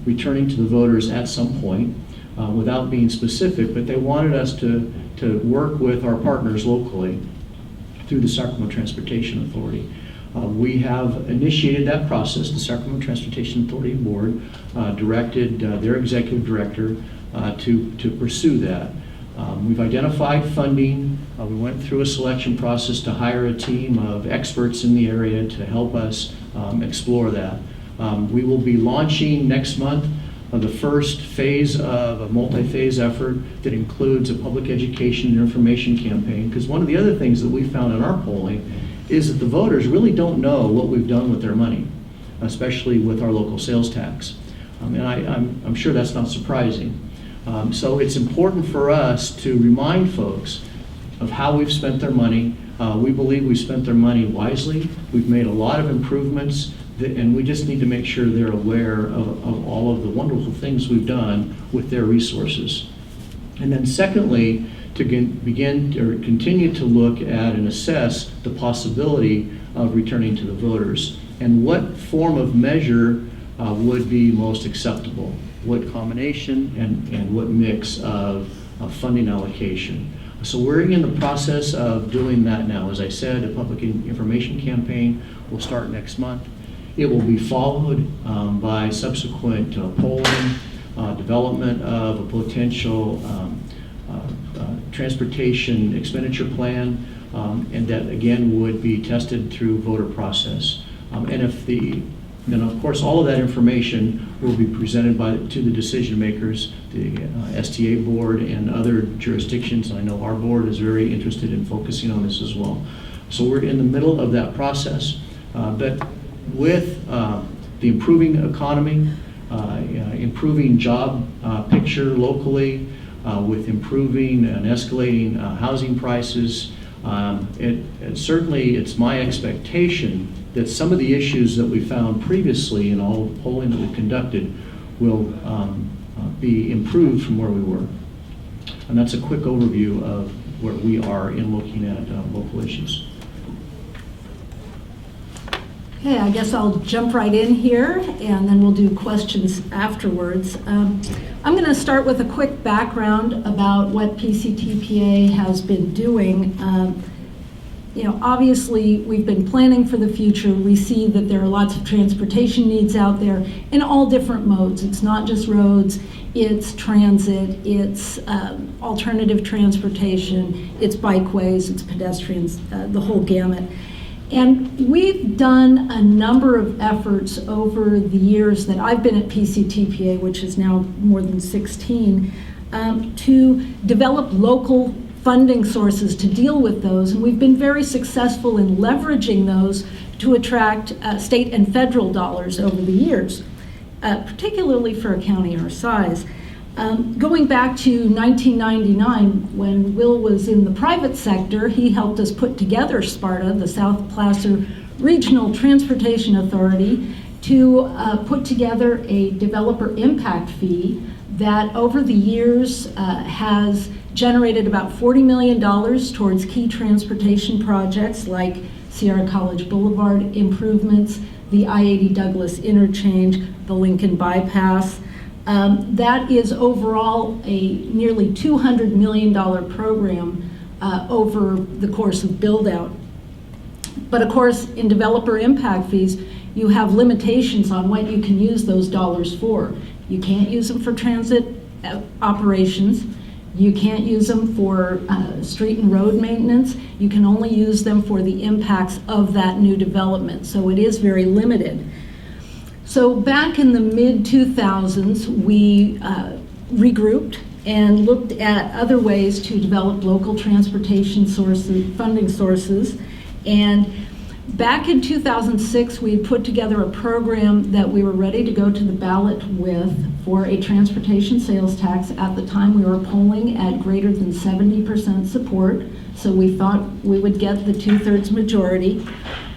[SPEAKER 10] returning to the voters at some point without being specific, but they wanted us to work with our partners locally through the Sacramento Transportation Authority. We have initiated that process. The Sacramento Transportation Authority Board directed their executive director to pursue that. We've identified funding. We went through a selection process to hire a team of experts in the area to help us explore that. We will be launching next month the first phase of a multi-phase effort that includes a public education and information campaign, because one of the other things that we found in our polling is that the voters really don't know what we've done with their money, especially with our local sales tax. And I'm sure that's not surprising. So it's important for us to remind folks of how we've spent their money. We believe we've spent their money wisely. We've made a lot of improvements, and we just need to make sure they're aware of all of the wonderful things we've done with their resources. And then secondly, to begin or continue to look at and assess the possibility of returning to the voters and what form of measure would be most acceptable, what combination and what mix of funding allocation. So we're in the process of doing that now. As I said, a public information campaign will start next month. It will be followed by subsequent polling, development of a potential transportation expenditure plan, and that again would be tested through voter process. Then of course all of that information will be presented to the decision makers, the STA board and other jurisdictions. I know our board is very interested in focusing on this as well. So we're in the middle of that process, but with the improving economy, improving job picture locally, with improving and escalating housing prices, it's my expectation that some of the issues that we found previously in all the polling that we conducted will be improved from where we were. And that's a quick overview of where we are in looking at local issues.
[SPEAKER 11] Okay, I guess I'll jump right in here, and then we'll do questions afterwards. I'm going to start with a quick background about what PCTPA has been doing. Obviously, we've been planning for the future. We see that there are lots of transportation needs out there in all different modes. It's not just roads, it's transit, it's alternative transportation, it's bikeways, it's pedestrians, the whole gamut. And we've done a number of efforts over the years that I've been at PCTPA, which is now more than 16, to develop local funding sources to deal with those. And we've been very successful in leveraging those to attract state and federal dollars over the years, particularly for a county our size. Going back to 1999, when Will was in the private sector, he helped us put together SPARTA, the South Placer Regional Transportation Authority, to put together a developer impact fee that over the years has generated about $40 million towards key transportation projects like Sierra College Boulevard improvements, the I-80 Douglas interchange, the Lincoln bypass. That is overall a nearly $200 million program over the course of build-out. But of course, in developer impact fees, you have limitations on what you can use those dollars for. You can't use them for transit operations. You can't use them for street and road maintenance. You can only use them for the impacts of that new development. So it is very limited. So back in the mid-2000s, we regrouped and looked at other ways to develop local transportation sources, funding sources. And back in 2006, we put together a program that we were ready to go to the ballot with for a transportation sales tax. At the time, we were polling at greater than 70% support, so we thought we would get the 2/3 majority.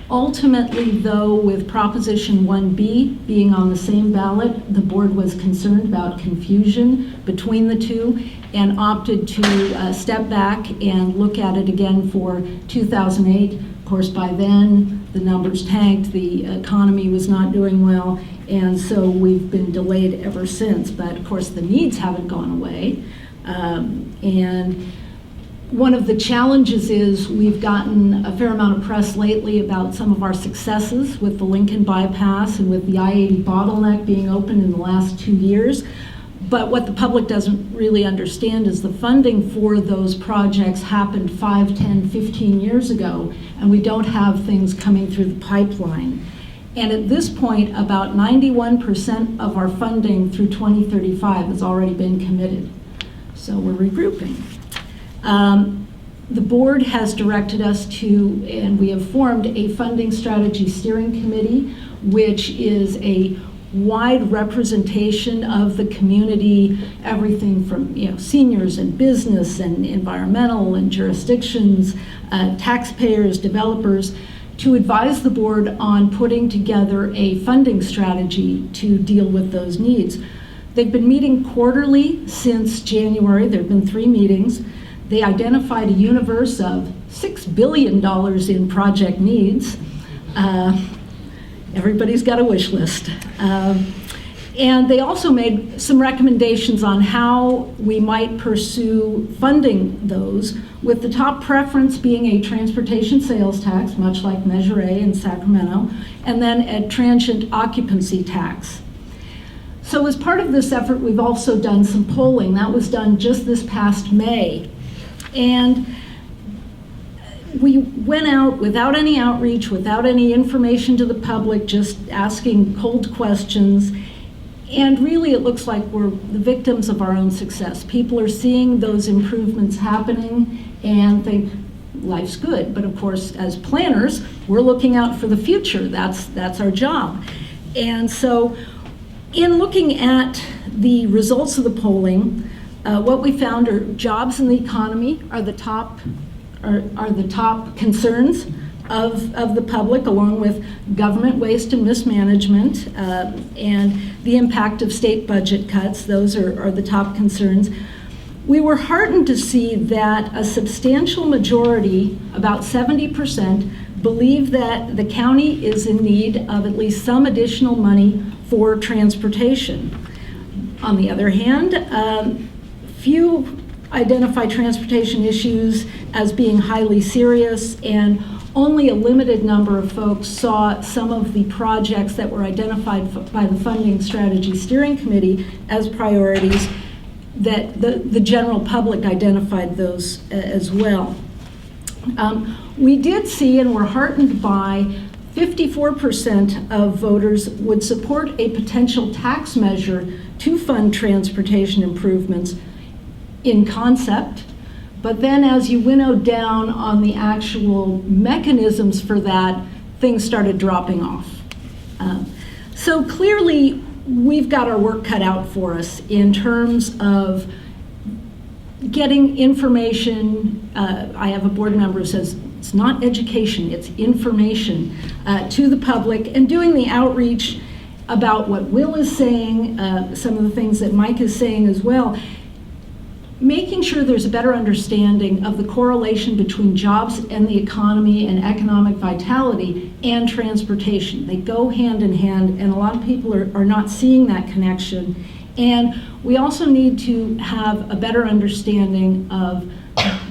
[SPEAKER 11] Ultimately, though, with Proposition 1B being on the same ballot, the board was concerned about confusion between the two and opted to step back and look at it again for 2008. Of course, by then, the numbers tanked, the economy was not doing well, and so we've been delayed ever since. But of course, the needs haven't gone away. And one of the challenges is we've gotten a fair amount of press lately about some of our successes with the Lincoln bypass and with the I-80 bottleneck being open in the last 2 years. But what the public doesn't really understand is the funding for those projects happened 5, 10, 15 years ago, and we don't have things coming through the pipeline. And at this point, about 91% of our funding through 2035 has already been committed. So we're regrouping. The board has directed us to, and we have formed a funding strategy steering committee, which is a wide representation of the community, everything from seniors and business and environmental and jurisdictions, taxpayers, developers, to advise the board on putting together a funding strategy to deal with those needs. They've been meeting quarterly since January. There have been 3 meetings. They identified a universe of $6 billion in project needs. Everybody's got a wish list. And they also made some recommendations on how we might pursue funding those, with the top preference being a transportation sales tax, much like Measure A in Sacramento, and then a transient occupancy tax. So as part of this effort, we've also done some polling. That was done just this past May. And we went out without any outreach, without any information to the public, just asking cold questions. And really, it looks like we're the victims of our own success. People are seeing those improvements happening and think life's good. But of course, as planners, we're looking out for the future. That's our job. And so in looking at the results of the polling, what we found are jobs in the economy are the top concerns of the public, along with government waste and mismanagement and the impact of state budget cuts. Those are the top concerns. We were heartened to see that a substantial majority, about 70%, believe that the county is in need of at least some additional money for transportation. On the other hand, few identify transportation issues as being highly serious, and only a limited number of folks saw some of the projects that were identified by the Funding Strategy Steering Committee as priorities, that the general public identified those as well. We did see, and were heartened by, 54% of voters would support a potential tax measure to fund transportation improvements in concept, but then as you winnowed down on the actual mechanisms for that, things started dropping off. So clearly, we've got our work cut out for us in terms of getting information. I have a board member who says it's not education, it's information to the public, and doing the outreach about what Will is saying, some of the things that Mike is saying as well, making sure there's a better understanding of the correlation between jobs and the economy and economic vitality and transportation. They go hand in hand, and a lot of people are not seeing that connection. And we also need to have a better understanding of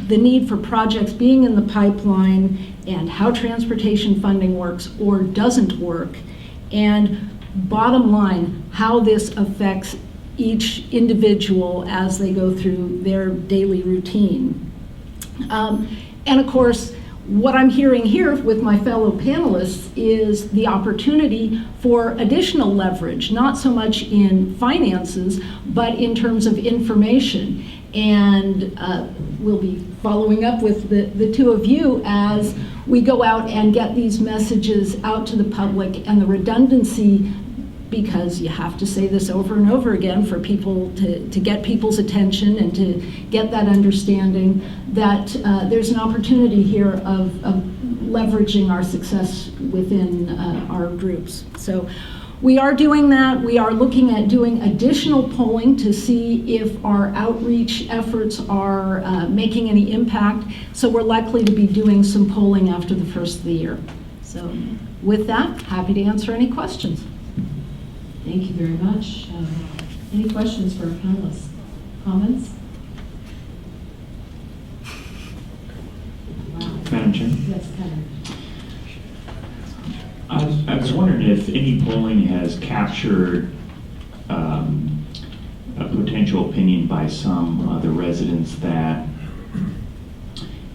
[SPEAKER 11] the need for projects being in the pipeline and how transportation funding works or doesn't work. And bottom line, how this affects each individual as they go through their daily routine. And of course, what I'm hearing here with my fellow panelists is the opportunity for additional leverage, not so much in finances, but in terms of information. And we'll be following up with the two of you as we go out and get these messages out to the public, and the redundancy, because you have to say this over and over again for people to get people's attention and to get that understanding that there's an opportunity here of leveraging our success within our groups. So we are doing that. We are looking at doing additional polling to see if our outreach efforts are making any impact. So we're likely to be doing some polling after the first of the year. So with that, happy to answer any questions.
[SPEAKER 4] Thank you very much. Any questions for our panelists? Comments? Wow.
[SPEAKER 12] Madam Chair?
[SPEAKER 4] Yes, Kevin.
[SPEAKER 12] I was wondering if any polling has captured a potential opinion by some of the residents that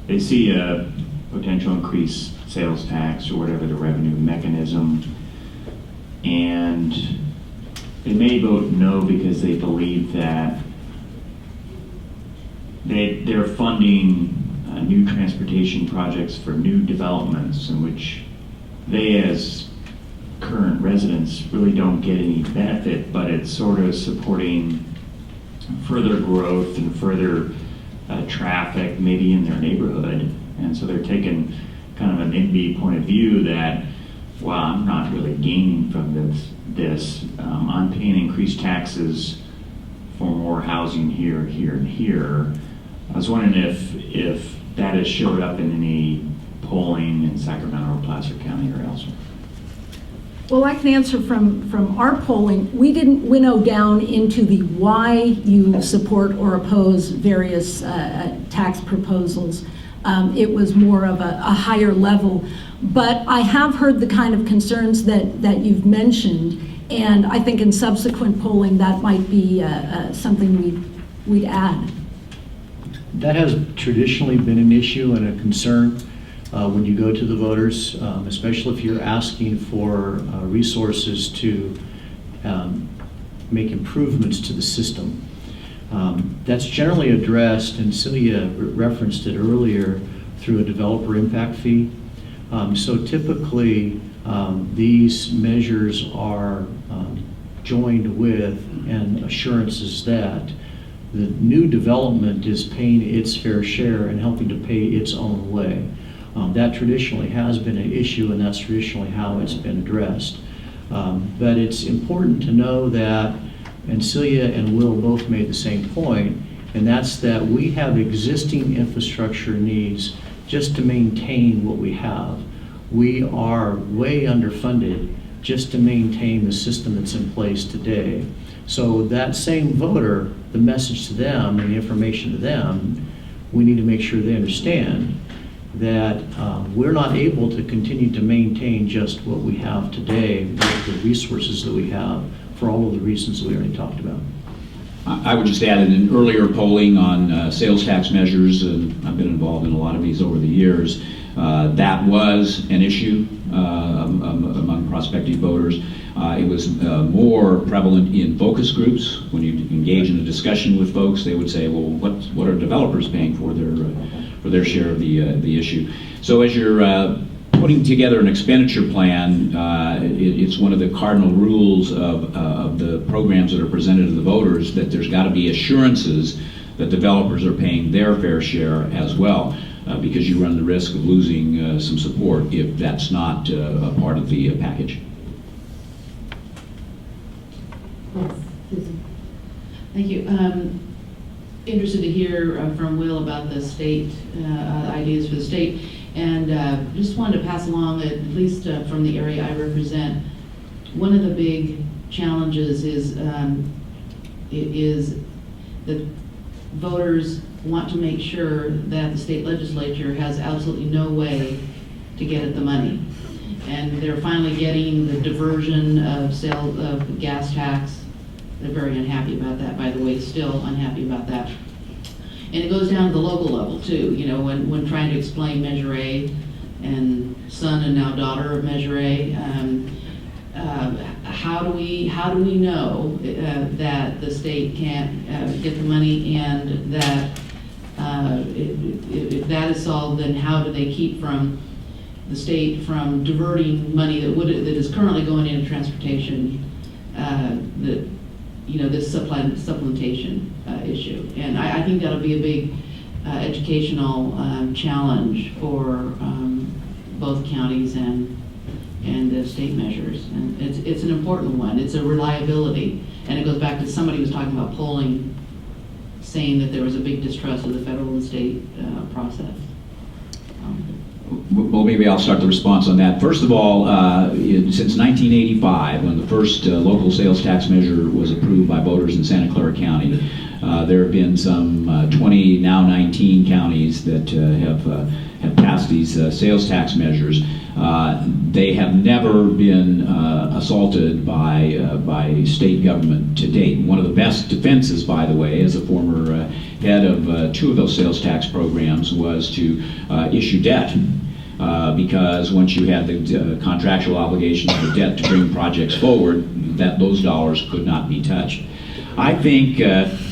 [SPEAKER 12] they see a potential increased sales tax or whatever the revenue mechanism, and they may vote no because they believe that they're funding new transportation projects for new developments in which they, as current residents, really don't get any benefit, but it's sort of supporting further growth and further traffic maybe in their neighborhood. And so they're taking kind of an NB point of view that, well, I'm not really gaining from this. I'm paying increased taxes for more housing here, here, and here. I was wondering if that has showed up in any polling in Sacramento or Placer County or elsewhere.
[SPEAKER 11] Well, I can answer from our polling. We didn't winnow down into the why you support or oppose various tax proposals. It was more of a higher level. But I have heard the kind of concerns that you've mentioned, and I think in subsequent polling that might be something we'd add.
[SPEAKER 10] That has traditionally been an issue and a concern when you go to the voters, especially if you're asking for resources to make improvements to the system. That's generally addressed, and Celia referenced it earlier, through a developer impact fee. So typically, these measures are joined with and assurances that the new development is paying its fair share and helping to pay its own way. That traditionally has been an issue, and that's traditionally how it's been addressed. But it's important to know that, and Celia and Will both made the same point, and that's that we have existing infrastructure needs just to maintain what we have. We are way underfunded just to maintain the system that's in place today. So that same voter, the message to them and the information to them, we need to make sure they understand that we're not able to continue to maintain just what we have today with the resources that we have for all of the reasons that we already talked about.
[SPEAKER 3] I would just add in an earlier polling on sales tax measures, and I've been involved in a lot of these over the years, that was an issue among prospective voters. It was more prevalent in focus groups. When you engage in a discussion with folks, they would say, well, what are developers paying for their share of the issue? So as you're putting together an expenditure plan, it's one of the cardinal rules of the programs that are presented to the voters that there's got to be assurances that developers are paying their fair share as well, because you run the risk of losing some support if that's not a part of the package.
[SPEAKER 13] Yes, Susan. Thank you. Interested to hear from Will about the state, ideas for the state, and just wanted to pass along, at least from the area I represent, one of the big challenges is that voters want to make sure that the state legislature has absolutely no way to get at the money. And they're finally getting the diversion of sale of gas tax. They're very unhappy about that, by the way, still unhappy about that. And it goes down to the local level too, you know, when trying to explain Measure A and son and now daughter of Measure A, how do we know that the state can't get the money, and that if that is solved, then how do they keep from the state from diverting money that is currently going into transportation, this supplementation issue. And I think that'll be a big educational challenge for both counties and the state measures. And it's an important one. It's a reliability. And it goes back to somebody was talking about polling, saying that there was a big distrust of the federal and state process.
[SPEAKER 3] Well, maybe I'll start the response on that. First of all, since 1985, when the first local sales tax measure was approved by voters in Santa Clara County, there have been some 20, now 19 counties that have passed these sales tax measures. They have never been assaulted by state government to date. One of the best defenses, by the way, as a former head of two of those sales tax programs, was to issue debt. Because once you had the contractual obligations of the debt to bring projects forward, those dollars could not be touched. I think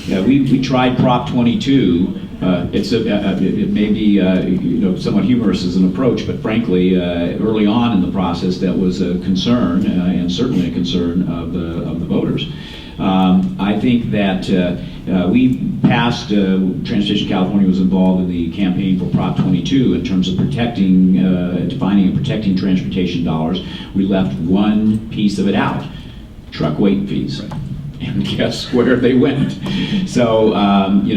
[SPEAKER 3] we tried Prop 22. It may be somewhat humorous as an approach, but frankly, early on in the process, that was a concern, and certainly a concern of the voters. I think that we passed, Transportation California was involved in the campaign for Prop 22 in terms of protecting, defining and protecting transportation dollars. We left one piece of it out, truck weight fees. And guess where they went? So,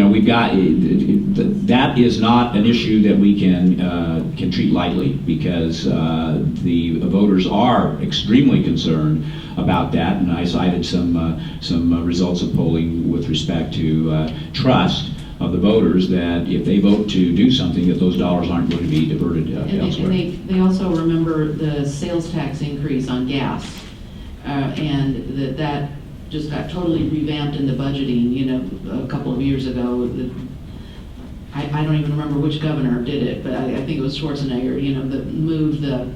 [SPEAKER 3] we've got, that is not an issue that we can treat lightly, because the voters are extremely concerned about that, and I cited some results of polling with respect to trust of the voters, that if they vote to do something, that those dollars aren't going to be diverted elsewhere.
[SPEAKER 13] And they also remember the sales tax increase on gas, and that just got totally revamped in the budgeting, a couple of years ago. I don't even remember which governor did it, but I think it was Schwarzenegger, that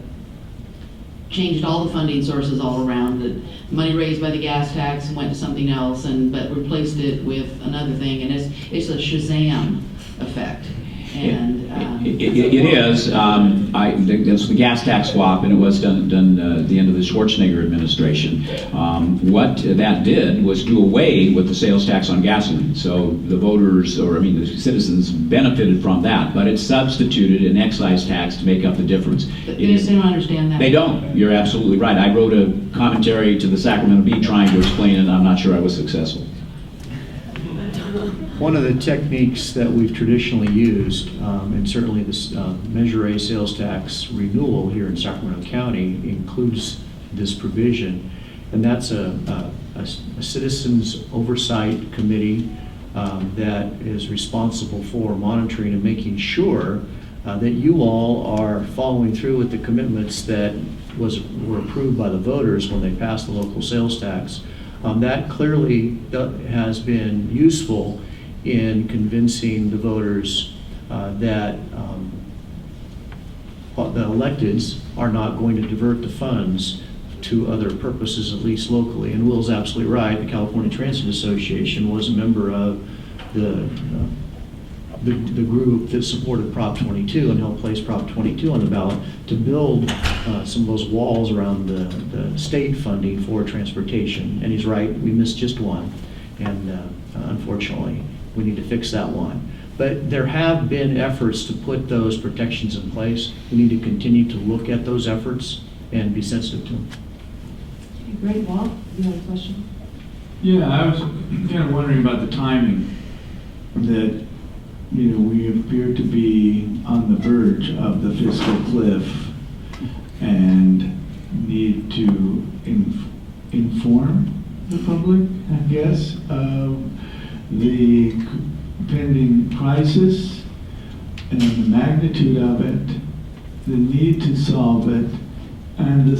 [SPEAKER 13] changed all the funding sources all around. The money raised by the gas tax went to something else, but replaced it with another thing, and it's a Shazam effect. And
[SPEAKER 3] it is. That's the gas tax swap, and it was done at the end of the Schwarzenegger administration. What that did was do away with the sales tax on gasoline. So the voters, the citizens, benefited from that, but it substituted an excise tax to make up the difference.
[SPEAKER 13] They don't understand that.
[SPEAKER 3] They don't. You're absolutely right. I wrote a commentary to the Sacramento Bee trying to explain it, and I'm not sure I was successful.
[SPEAKER 10] One of the techniques that we've traditionally used, and certainly this Measure A sales tax renewal here in Sacramento County includes this provision, and that's a citizens oversight committee that is responsible for monitoring and making sure that you all are following through with the commitments that were approved by the voters when they passed the local sales tax. That clearly has been useful in convincing the voters that the electeds are not going to divert the funds to other purposes, at least locally. And Will's absolutely right. The California Transit Association was a member of the the group that supported Prop 22 and helped place Prop 22 on the ballot to build some of those walls around the state funding for transportation. And he's right, we missed just one, and unfortunately, we need to fix that one. But there have been efforts to put those protections in place. We need to continue to look at those efforts and be sensitive to them.
[SPEAKER 4] Okay, great. Walt, you have a question?
[SPEAKER 14] Yeah, I was kind of wondering about the timing, that, we appear to be on the verge of the fiscal cliff and need to inform the public, I guess, of the pending crisis and the magnitude of it, the need to solve it, and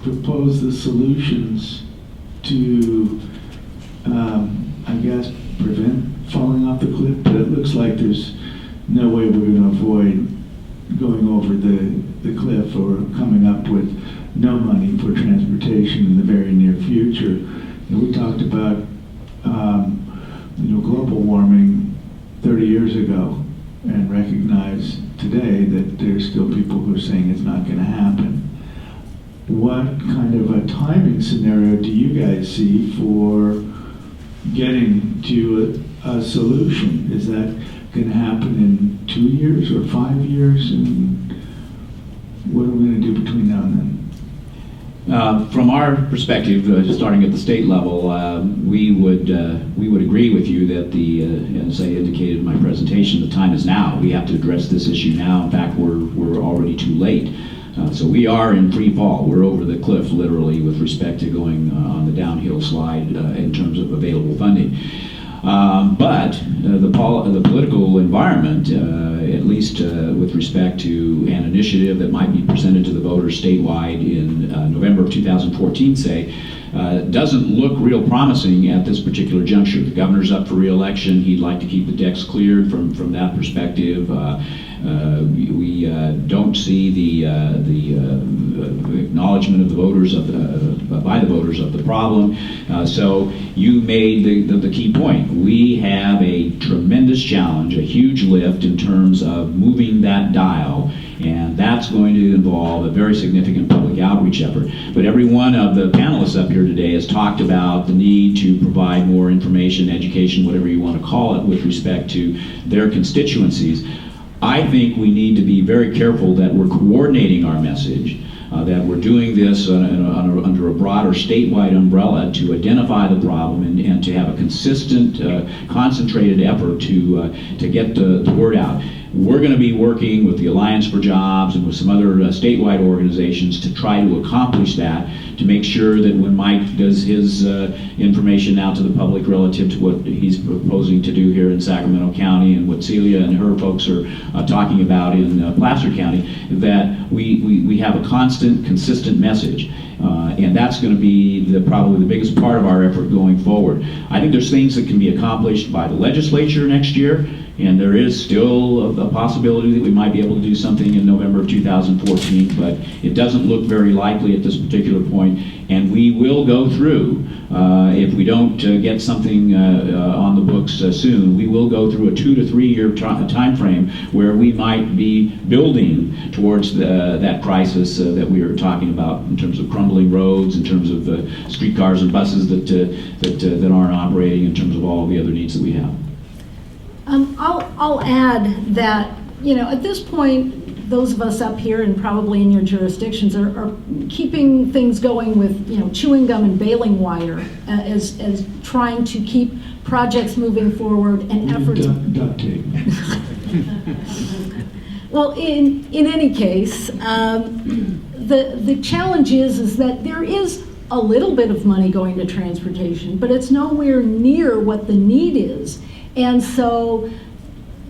[SPEAKER 14] propose the solutions to, I guess, prevent falling off the cliff. But it looks like there's no way we're going to avoid going over the cliff or coming up with no money for transportation in the very near future. And we talked about global warming 30 years ago and recognize today that there's still people who are saying it's not going to happen. What kind of a timing scenario do you guys see for getting to a solution? Is that going to happen in 2 years or 5 years? And what are we going to do between now and then?
[SPEAKER 3] From our perspective, starting at the state level, we would agree with you that as I indicated in my presentation, the time is now. We have to address this issue now. In fact, we're already too late. So we are in free fall. We're over the cliff, literally, with respect to going on the downhill slide in terms of available funding. But the political environment, at least with respect to an initiative that might be presented to the voters statewide in November of 2014, say, doesn't look real promising at this particular juncture. The governor's up for re-election. He'd like to keep the decks cleared from that perspective. We don't see the acknowledgement of the voters by the voters of the problem. So you made the key point. We have a tremendous challenge, a huge lift in terms of moving that dial, and that's going to involve a very significant public outreach effort. But every one of the panelists up here today has talked about the need to provide more information, education, whatever you want to call it, with respect to their constituencies. I think we need to be very careful that we're coordinating our message, that we're doing this under a broader statewide umbrella to identify the problem and to have a consistent, concentrated effort to get the word out. We're going to be working with the Alliance for Jobs and with some other statewide organizations to try to accomplish that, to make sure that when Mike does his information out to the public relative to what he's proposing to do here in Sacramento County and what Celia and her folks are talking about in Placer County, that we have a constant, consistent message. And that's going to be probably the biggest part of our effort going forward. I think there's things that can be accomplished by the legislature next year, and there is still a possibility that we might be able to do something in November of 2014, but it doesn't look very likely at this particular point. And we will go through, if we don't get something on the books soon, we will go through a 2 to 3 year time frame where we might be building towards that crisis that we are talking about in terms of crumbling roads, in terms of streetcars and buses that aren't operating, in terms of all the other needs that we have.
[SPEAKER 11] I'll add that, at this point, those of us up here and probably in your jurisdictions are keeping things going with, chewing gum and baling wire as trying to keep projects moving forward and efforts.
[SPEAKER 14] Duct tape.
[SPEAKER 11] Well, in any case, the challenge is that there is a little bit of money going to transportation, but it's nowhere near what the need is. And so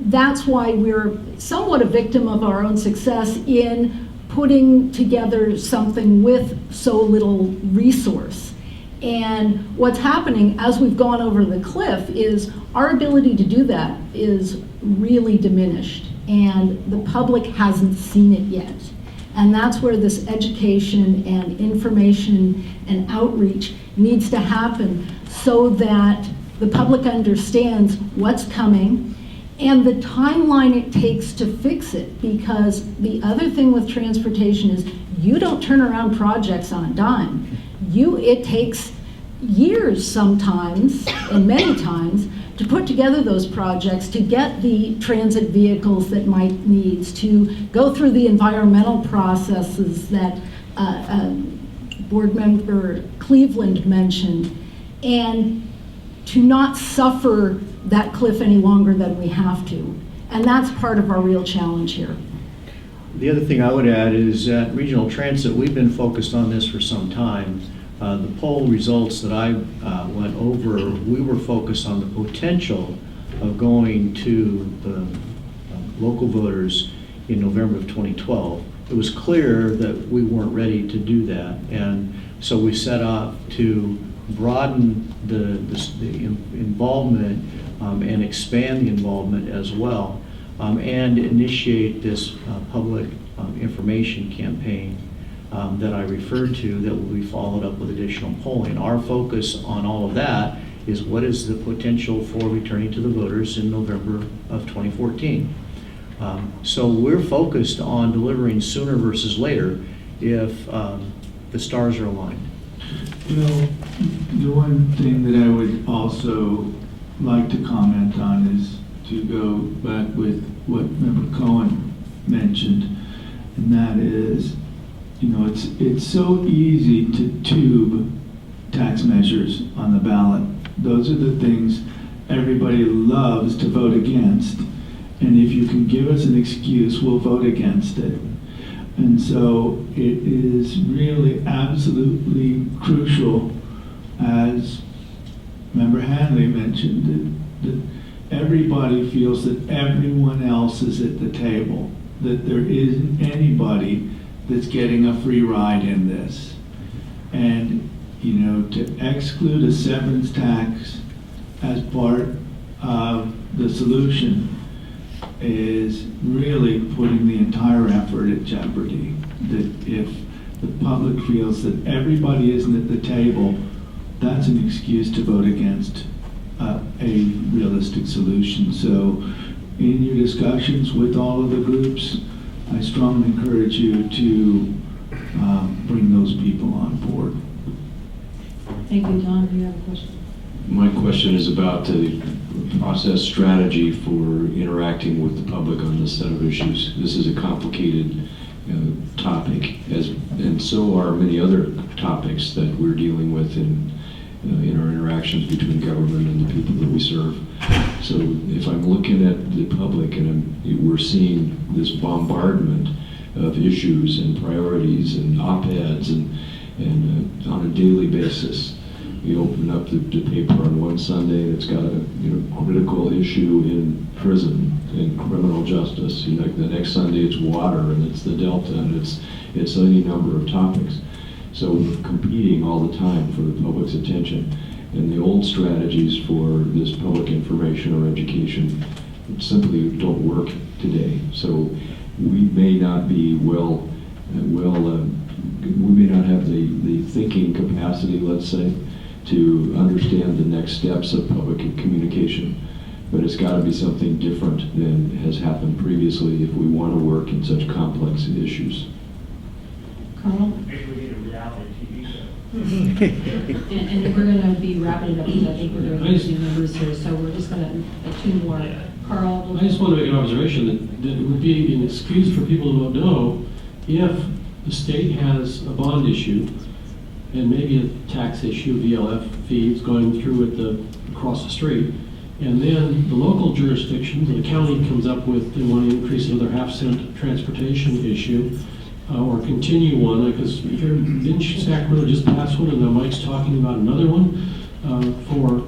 [SPEAKER 11] that's why we're somewhat a victim of our own success in putting together something with so little resource. And what's happening as we've gone over the cliff is our ability to do that is really diminished, and the public hasn't seen it yet. And that's where this education and information and outreach needs to happen so that the public understands what's coming and the timeline it takes to fix it. Because the other thing with transportation is you don't turn around projects on a dime. It takes years sometimes, and many times, to put together those projects, to get the transit vehicles that Mike needs, to go through the environmental processes that Board Member Cleveland mentioned, and to not suffer that cliff any longer than we have to. And that's part of our real challenge here.
[SPEAKER 10] The other thing I would add is that Regional Transit, we've been focused on this for some time. The poll results that I went over, we were focused on the potential of going to the local voters in November of 2012. It was clear that we weren't ready to do that, and so we set out to broaden the involvement and expand the involvement as well, and initiate this public information campaign that I referred to that will be followed up with additional polling. Our focus on all of that is what is the potential for returning to the voters in November of 2014. So we're focused on delivering sooner versus later if the stars are aligned.
[SPEAKER 14] You know, the one thing that I would also like to comment on is to go back with what Member Cohen mentioned, and that is, you know, it's so easy to tube tax measures on the ballot. Those are the things everybody loves to vote against, and if you can give us an excuse, we'll vote against it. And so it is really absolutely crucial, as Member Hanley mentioned, that everybody feels that everyone else is at the table, that there isn't anybody that's getting a free ride in this. And, you know, to exclude a severance tax as part of the solution is really putting the entire effort at jeopardy. That if the public feels that everybody isn't at the table, that's an excuse to vote against a realistic solution. So in your discussions with all of the groups, I strongly encourage you to bring those people on board.
[SPEAKER 4] Thank you. Don, do you have a question?
[SPEAKER 15] My question is about the process strategy for interacting with the public on this set of issues. This is a complicated topic, and so are many other topics that we're dealing with in our interactions between government and the people that we serve. So if I'm looking at the public and we're seeing this bombardment of issues and priorities and op-eds and on a daily basis, you open up the paper on one Sunday, it's got a critical issue in prison and criminal justice. Like the next Sunday, it's water and it's the Delta and it's any number of topics. So we're competing all the time for the public's attention. And the old strategies for this public information or education simply don't work today. So we may not be we may not have the thinking capacity, let's say, to understand the next steps of public communication. But it's got to be something different than has happened previously if we want to work in such complex issues.
[SPEAKER 4] Carl?
[SPEAKER 9] Maybe we need a reality TV show.
[SPEAKER 4] And we're going to be wrapping it up because I think we're going to lose new members here, so we're just going to two more. Carl?
[SPEAKER 8] I just want to make an observation that it would be an excuse for people who don't know if the state has a bond issue and maybe a tax issue, VLF fees going through across the street, and then the local jurisdiction, the county comes up with, they want to increase another half-cent transportation issue, or continue one, because didn't Sacramento just pass one, and now Mike's talking about another one for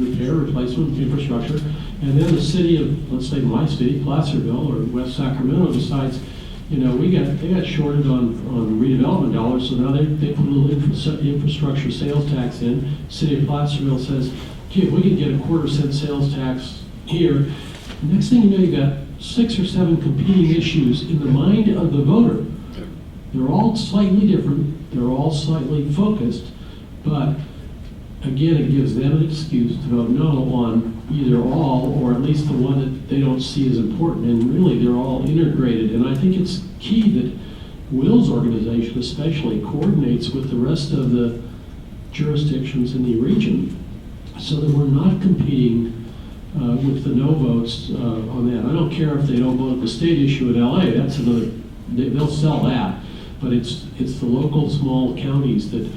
[SPEAKER 8] repair, replacement, infrastructure, and then the city of, let's say my city, Placerville, or West Sacramento decides, they got shorted on redevelopment dollars, so now they put a little infrastructure sales tax in. City of Placerville says, gee, if we can get a 1/4-cent sales tax here, next thing you know, you got 6 or 7 competing issues in the mind of the voter. They're all slightly different, they're all slightly focused, but again, it gives them an excuse to vote no on either all, or at least the one that they don't see as important, and really they're all integrated. And I think it's key that Will's organization especially coordinates with the rest of the jurisdictions in the region so that we're not competing with the no votes on that. I don't care if they don't vote the state issue in LA, that's another, they'll sell that. But it's the local small counties that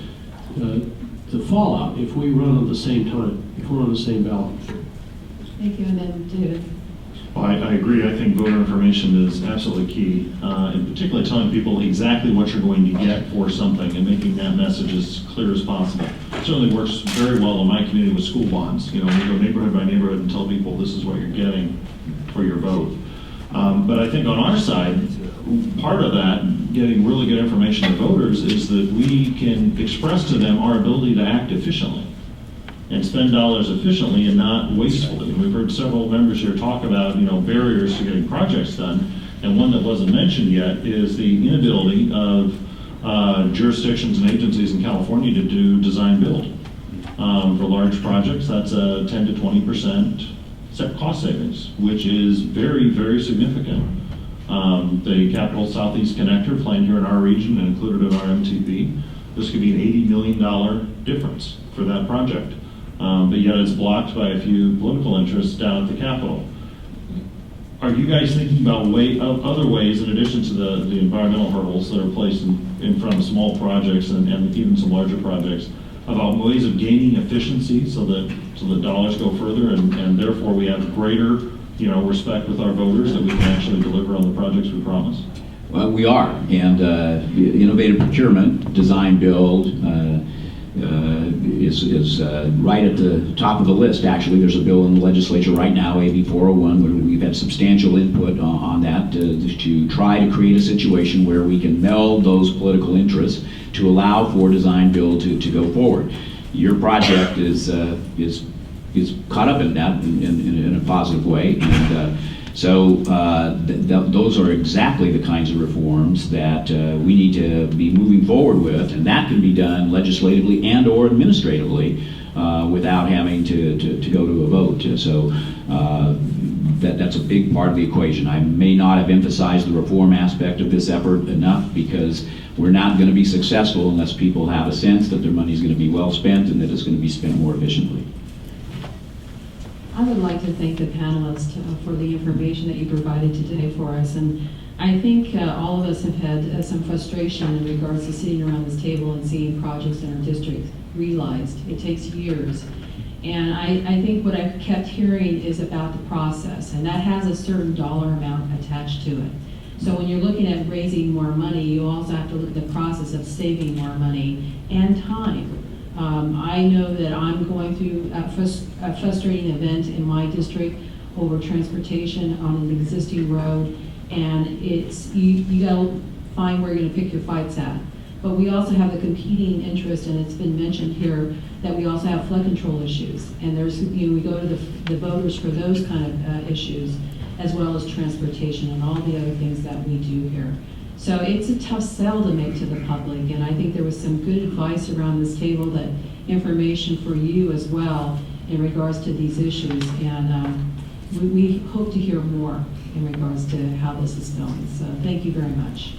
[SPEAKER 8] the fallout if we run at the same time, if we're on the same ballot.
[SPEAKER 4] Thank you, and then David.
[SPEAKER 16] Well, I agree. I think voter information is absolutely key, and particularly telling people exactly what you're going to get for something and making that message as clear as possible. It certainly works very well in my community with school bonds. You know, we go neighborhood by neighborhood and tell people this is what you're getting for your vote. But I think on our side, part of that, getting really good information to voters, is that we can express to them our ability to act efficiently and spend dollars efficiently and not wastefully. We've heard several members here talk about, you know, barriers to getting projects done, and one that wasn't mentioned yet is the inability of jurisdictions and agencies in California to do design build. For large projects, that's a 10 to 20% cost savings, which is very, very significant. The Capital Southeast Connector planned here in our region and included in our MTP, this could be an $80 million difference for that project. But yet it's blocked by a few political interests down at the Capitol. Are you guys thinking about other ways, in addition to the environmental hurdles that are placed in front of small projects and even some larger projects, about ways of gaining efficiency so that dollars go further and therefore we have greater, you know, respect with our voters that we can actually deliver on the projects we promise?
[SPEAKER 3] Well, we are, and innovative procurement, design build, is right at the top of the list. Actually, there's a bill in the legislature right now, AB 401, where we've had substantial input on that to try to create a situation where we can meld those political interests to allow for design build to go forward. Your project is caught up in that in a positive way, and so those are exactly the kinds of reforms that we need to be moving forward with, and that can be done legislatively and or administratively without having to go to a vote. So that's a big part of the equation. I may not have emphasized the reform aspect of this effort enough because we're not going to be successful unless people have a sense that their money is going to be well spent and that it's going to be spent more efficiently.
[SPEAKER 4] I would like to thank the panelists for the information that you provided today for us. And I think all of us have had some frustration in regards to sitting around this table and seeing projects in our district realized. It takes years. And I think what I've kept hearing is about the process, and that has a certain dollar amount attached to it. So when you're looking at raising more money, you also have to look at the process of saving more money and time. I know that I'm going through a frustrating event in my district over transportation on an existing road, and it's you got to find where you're going to pick your fights at. But we also have the competing interest, and it's been mentioned here that we also have flood control issues, and there's we go to the voters for those kind of issues, as well as transportation and all the other things that we do here. So it's a tough sell to make to the public, and I think there was some good advice around this table, that information for you as well in regards to these issues, and we hope to hear more in regards to how this is going. So thank you very much.